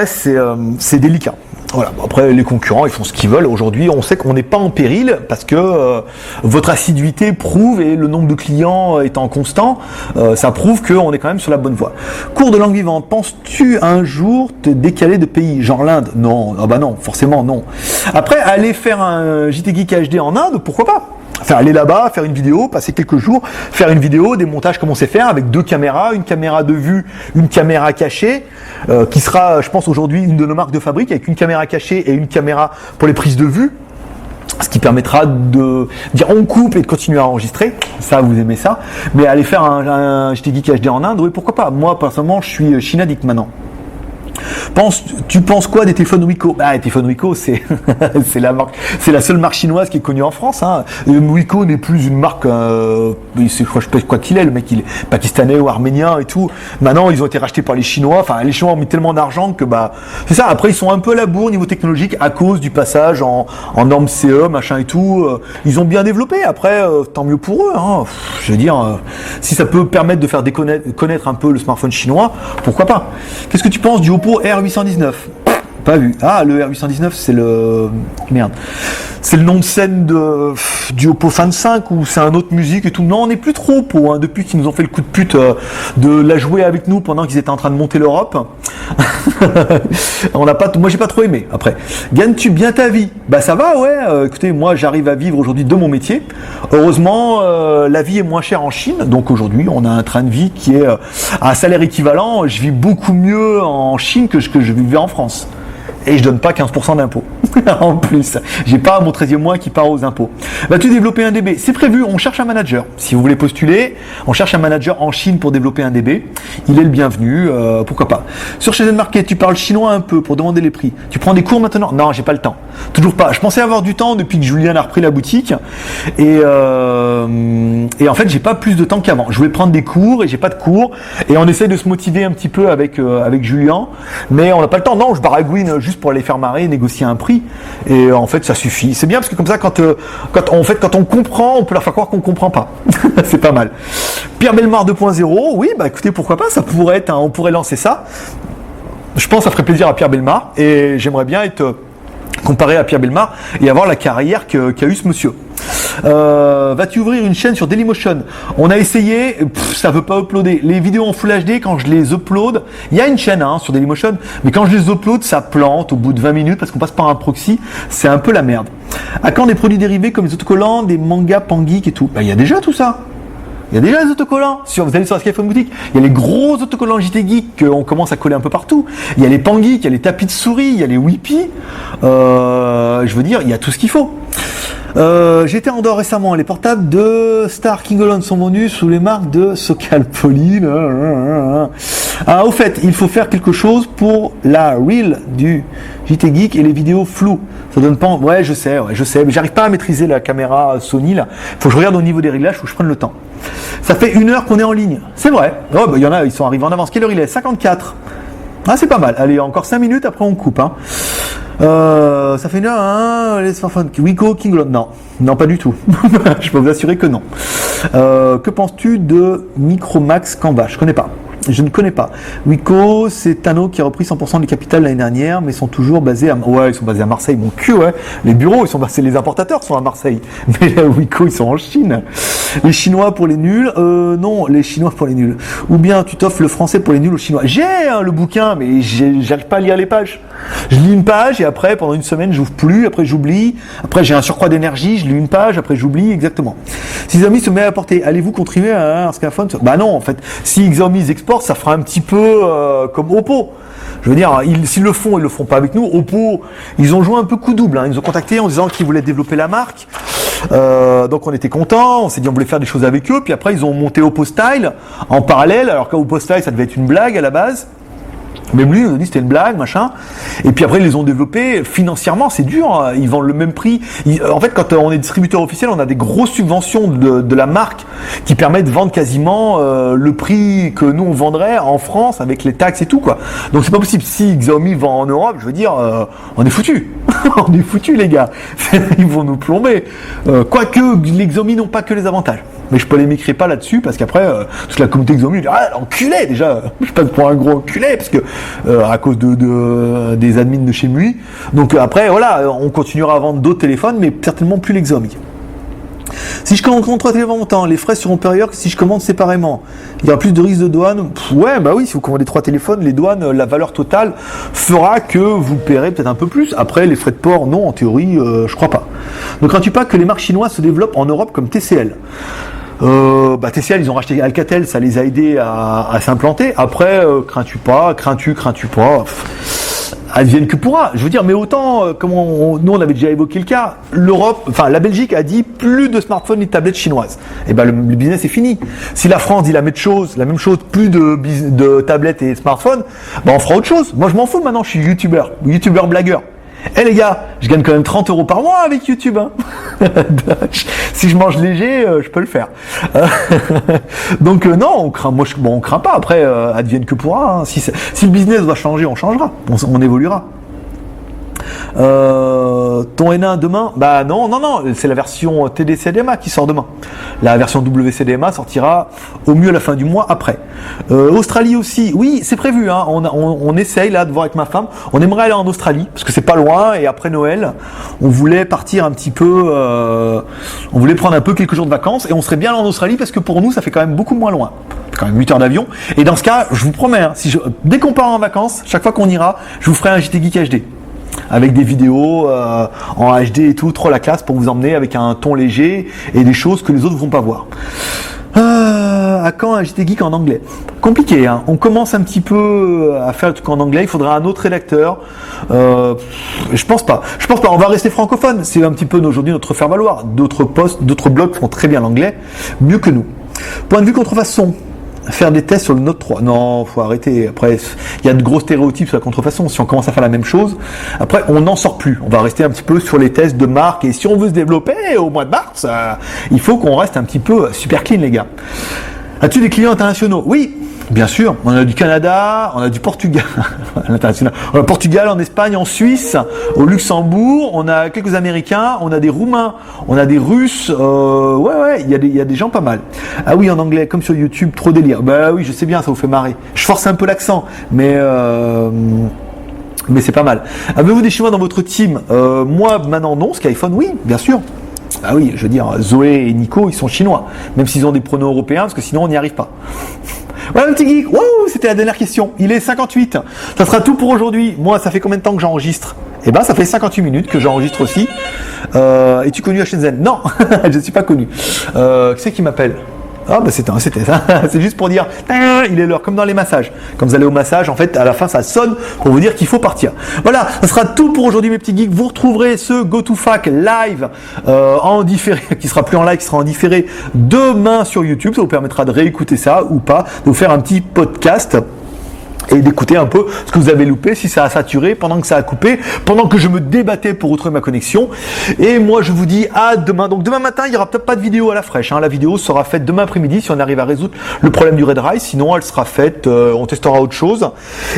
c'est délicat. Voilà. Bon, après, les concurrents, ils font ce qu'ils veulent. Aujourd'hui, on sait qu'on n'est pas en péril parce que votre assiduité prouve, et le nombre de clients étant constant, ça prouve qu'on est quand même sur la bonne voie. Cours de langue vivante. Penses-tu un jour te décaler de pays, genre l'Inde? Non. Ah bah non, forcément non. Après, aller faire un JT Geek HD en Inde, pourquoi pas? Enfin, aller là-bas, faire une vidéo, passer quelques jours, faire une vidéo, des montages comme on sait faire, avec 2 caméras, une caméra de vue, une caméra cachée, qui sera, je pense, aujourd'hui une de nos marques de fabrique, avec une caméra cachée et une caméra pour les prises de vue, ce qui permettra de dire on coupe et de continuer à enregistrer. Ça, vous aimez ça. Mais aller faire un JT Geek HD en Inde, oui, pourquoi pas. Moi, personnellement, je suis Chinadique maintenant. Tu penses quoi des téléphones Wiko? Les téléphones Wiko, c'est la seule marque chinoise qui est connue en France. Hein. Wiko n'est plus une marque, je sais pas quoi qu'il est, le mec il est pakistanais ou arménien et tout. Maintenant, ils ont été rachetés par les Chinois. Enfin, les Chinois ont mis tellement d'argent que c'est ça. Après, ils sont un peu à la bourre au niveau technologique à cause du passage en normes CE, machin et tout. Ils ont bien développé. Après, tant mieux pour eux. Hein. Je veux dire, si ça peut permettre de faire connaître un peu le smartphone chinois, pourquoi pas. Qu'est-ce que tu penses du Oppo R819? Pas vu. Ah, le R819, c'est le... Merde. C'est le nom de scène du Oppo Find 5 ou c'est un autre musique et tout. Non, on n'est plus trop Oppo, hein, depuis qu'ils nous ont fait le coup de pute de la jouer avec nous pendant qu'ils étaient en train de monter l'Europe. Moi, j'ai pas trop aimé. Après, gagnes-tu bien ta vie? Bah ça va, ouais. Écoutez, moi, j'arrive à vivre aujourd'hui de mon métier. Heureusement, la vie est moins chère en Chine, donc aujourd'hui, on a un train de vie qui est à un salaire équivalent. Je vis beaucoup mieux en Chine que ce que je vivais en France. Et je donne pas 15% d'impôts. En plus, j'ai pas mon 13e mois qui part aux impôts. Vas-tu développer un DB? C'est prévu, on cherche un manager. Si vous voulez postuler, on cherche un manager en Chine pour développer un DB. Il est le bienvenu, pourquoi pas. Sur Shenzhen Market, tu parles chinois un peu pour demander les prix. Tu prends des cours maintenant? Non, j'ai pas le temps. Toujours pas. Je pensais avoir du temps depuis que Julien a repris la boutique. Et en fait, j'ai pas plus de temps qu'avant. Je voulais prendre des cours et j'ai pas de cours. Et on essaye de se motiver un petit peu avec Julien. Mais on n'a pas le temps. Non, je baragouine juste pour aller faire marrer, négocier un prix. Et en fait, ça suffit. C'est bien parce que comme ça, quand on comprend, on peut leur faire croire qu'on comprend pas. C'est pas mal. Pierre Bellemare 2.0, oui, bah écoutez, pourquoi pas, ça pourrait être, on pourrait lancer ça. Je pense que ça ferait plaisir à Pierre Bellemare et j'aimerais bien être comparé à Pierre Bellemare et avoir la carrière qu'a eu ce monsieur. Vas-tu ouvrir une chaîne sur Dailymotion? On a essayé, ça veut pas uploader. Les vidéos en Full HD, quand je les upload, il y a une chaîne sur Dailymotion, mais quand je les upload, ça plante au bout de 20 minutes parce qu'on passe par un proxy, c'est un peu la merde. À quand des produits dérivés comme les autocollants, des mangas Pangeek et tout? Il y a déjà tout ça. Il y a déjà les autocollants. Vous allez sur la Skyphone Boutique, il y a les gros autocollants JT Geek qu'on commence à coller un peu partout. Il y a les Pangeek, il y a les tapis de souris, il y a les Whippy. Je veux dire, il y a tout ce qu'il faut. J'étais en dehors récemment. Les portables de Star King sont vendus sous les marques de Socalpoly. Au fait, il faut faire quelque chose pour la reel du JT Geek et les vidéos floues. Ça donne pas. Ouais, je sais, mais j'arrive pas à maîtriser la caméra Sony là. Faut que je regarde au niveau des réglages, faut que je prenne le temps. Ça fait 1 heure qu'on est en ligne. C'est vrai. Il y en a, ils sont arrivés en avance. Quelle heure il est? 54. Ah, c'est pas mal. Allez, encore 5 minutes, après on coupe. Ça fait 1 heure, les smartphones. Wiko, King, non, pas du tout. Je peux vous assurer que non. Que penses-tu de Micromax Canva? Je ne connais pas. Wiko, c'est Tano qui a repris 100% des capitales l'année dernière, mais sont toujours basés à... Ouais, ils sont basés à Marseille, mon cul, ouais. Les bureaux, les importateurs sont à Marseille. Mais là, Wiko, ils sont en Chine. Les Chinois pour les nuls, non, les Chinois pour les nuls. Ou bien tu t'offres le français pour les nuls aux Chinois. J'ai le bouquin, mais j'arrive pas à lire les pages. Je lis une page et après, pendant une semaine, j'ouvre plus, après j'oublie. Après, j'ai un surcroît d'énergie, je lis une page, après j'oublie, exactement. Si Xiaomi se met à apporter, allez-vous contribuer à un smartphone? Bah non, en fait. Si Xiaomi exporte, ça fera un petit peu comme Oppo. Je veux dire, s'ils le font, ils le font pas avec nous. Oppo, ils ont joué un peu coup double. Ils nous ont contacté en disant qu'ils voulaient développer la marque. Donc on était contents, on s'est dit on voulait faire des choses avec eux. Puis après, ils ont monté Oppo Style en parallèle, alors qu'Oppo Style, ça devait être une blague à la base. Même lui, il nous a dit c'était une blague, machin. Et puis après, ils les ont développés. Financièrement, c'est dur. Ils vendent le même prix. En fait, quand on est distributeur officiel, on a des grosses subventions de la marque qui permettent de vendre quasiment le prix que nous on vendrait en France avec les taxes et tout, quoi. Donc c'est pas possible. Si Xiaomi vend en Europe, je veux dire, on est foutus. On est foutus, les gars. Ils vont nous plomber. Quoique les Xiaomi n'ont pas que les avantages. Mais je polémiquerai pas là-dessus parce qu'après, toute la communauté Xiaomi dit l'enculé déjà. Je passe pour un gros enculé parce que à cause des admins de chez MUI. Donc après, voilà, on continuera à vendre d'autres téléphones, mais certainement plus les Xiaomi. Si je commande 3 téléphones en même temps, les frais seront supérieurs que si je commande séparément. Il y aura plus de risque de douane. Ouais, bah oui, si vous commandez 3 téléphones, les douanes, la valeur totale fera que vous paierez peut-être un peu plus. Après, les frais de port, non, en théorie, je crois pas. Ne crains-tu pas que les marques chinoises se développent en Europe comme TCL? TCL, ils ont racheté Alcatel, ça les a aidés à s'implanter. Après, crains-tu pas, advienne que pourra. Je veux dire, mais autant, nous on avait déjà évoqué le cas, la Belgique a dit plus de smartphones ni de tablettes chinoises. Et le business est fini. Si la France dit la même chose, plus de tablettes et smartphones, on fera autre chose. Moi je m'en fous maintenant, je suis youtubeur blagueur. Les gars, je gagne quand même 30 € par mois avec YouTube. Si je mange léger, je peux le faire. Donc non, on craint pas. Après, advienne que pourra. Si le business doit changer, on changera. On évoluera. Ton N1 demain? Non, c'est la version TD-CDMA qui sort demain. La version WCDMA sortira au mieux à la fin du mois après. Australie aussi, oui, c'est prévu. On essaye là de voir avec ma femme. On aimerait aller en Australie parce que c'est pas loin et après Noël, on voulait partir un petit peu. On voulait prendre un peu quelques jours de vacances et on serait bien en Australie parce que pour nous, ça fait quand même beaucoup moins loin. Quand même 8 heures d'avion. Et dans ce cas, je vous promets, dès qu'on part en vacances, chaque fois qu'on ira, je vous ferai un JT Geek HD. Avec des vidéos en HD et tout, trop la classe pour vous emmener avec un ton léger et des choses que les autres ne vont pas voir. À quand un JT Geek en anglais? Compliqué, on commence un petit peu à faire le truc en anglais, il faudra un autre rédacteur. Je pense pas, on va rester francophone, c'est un petit peu aujourd'hui notre faire-valoir. D'autres blogs font très bien l'anglais, mieux que nous. Point de vue contrefaçon. Faire des tests sur le Note 3. Non, faut arrêter. Après, il y a de gros stéréotypes sur la contrefaçon. Si on commence à faire la même chose, après, on n'en sort plus. On va rester un petit peu sur les tests de marque. Et si on veut se développer au mois de mars, il faut qu'on reste un petit peu super clean, les gars. As-tu des clients internationaux? Oui, Bien sûr, on a du Canada, on a du Portugal, à l'international. On a Portugal, en Espagne, en Suisse, au Luxembourg, on a quelques Américains, on a des Roumains, on a des Russes, il y a des gens pas mal. Ah oui, en anglais, comme sur YouTube, trop délire. Bah oui, je sais bien, ça vous fait marrer. Je force un peu l'accent, mais c'est pas mal. Avez-vous des Chinois dans votre team? Moi, maintenant, non. Skyphone, oui, bien sûr. Ah oui, je veux dire, Zoé et Nico, ils sont chinois, même s'ils ont des pronoms européens, parce que sinon on n'y arrive pas. Voilà le petit geek, wow, c'était la dernière question, il est 58, ça sera tout pour aujourd'hui. Moi, ça fait combien de temps que j'enregistre? Eh ben, ça fait 58 minutes que j'enregistre aussi. Es-tu connu à Shenzhen? Non, je ne suis pas connu. Qui c'est qui m'appelle? Ah bah c'était ça, c'est juste pour dire il est l'heure, comme dans les massages. Quand vous allez au massage, en fait, à la fin ça sonne pour vous dire qu'il faut partir. Voilà, ça sera tout pour aujourd'hui mes petits geeks. Vous retrouverez ce GoToFac live en différé, qui sera plus en live, qui sera en différé demain sur YouTube. Ça vous permettra de réécouter ça ou pas, de vous faire un petit podcast et d'écouter un peu ce que vous avez loupé, si ça a saturé, pendant que ça a coupé, pendant que je me débattais pour retrouver ma connexion. Et moi, je vous dis à demain. Donc demain matin, il n'y aura peut-être pas de vidéo à la fraîche. La vidéo sera faite demain après-midi si on arrive à résoudre le problème du Red Rise. Sinon, elle sera faite, on testera autre chose.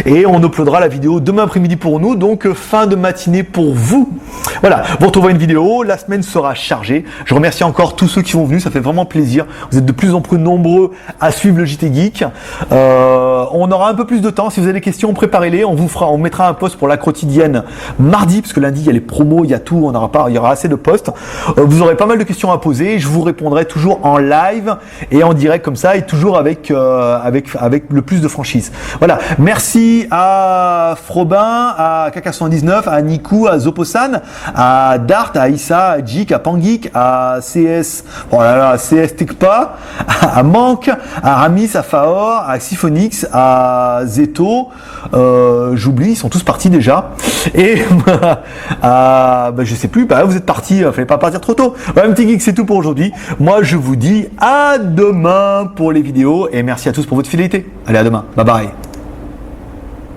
Et on uploadera la vidéo demain après-midi pour nous. Donc fin de matinée pour vous. Voilà, vous retrouverez une vidéo. La semaine sera chargée. Je remercie encore tous ceux qui sont venus. Ça fait vraiment plaisir. Vous êtes de plus en plus nombreux à suivre le JT Geek. On aura un peu plus de temps. Si vous avez des questions, préparez-les. On mettra un post pour la quotidienne mardi, parce que lundi il y a les promos, il y a tout, il y aura assez de posts. Vous aurez pas mal de questions à poser. Je vous répondrai toujours en live et en direct comme ça, et toujours avec le plus de franchise. Voilà. Merci à Frobin, à Kaka79, à Niku, à Zoposan, à Dart, à Issa, à Jik, à Pangeek, à CS, CS Tekpa, à Mank, à Ramis, à Faor, à Siphonix, à Zeto, j'oublie, ils sont tous partis déjà. Et je sais plus, vous êtes partis, fallait pas partir trop tôt. Voilà, petit geek, c'est tout pour aujourd'hui. Moi, je vous dis à demain pour les vidéos et merci à tous pour votre fidélité. Allez, à demain. Bye bye.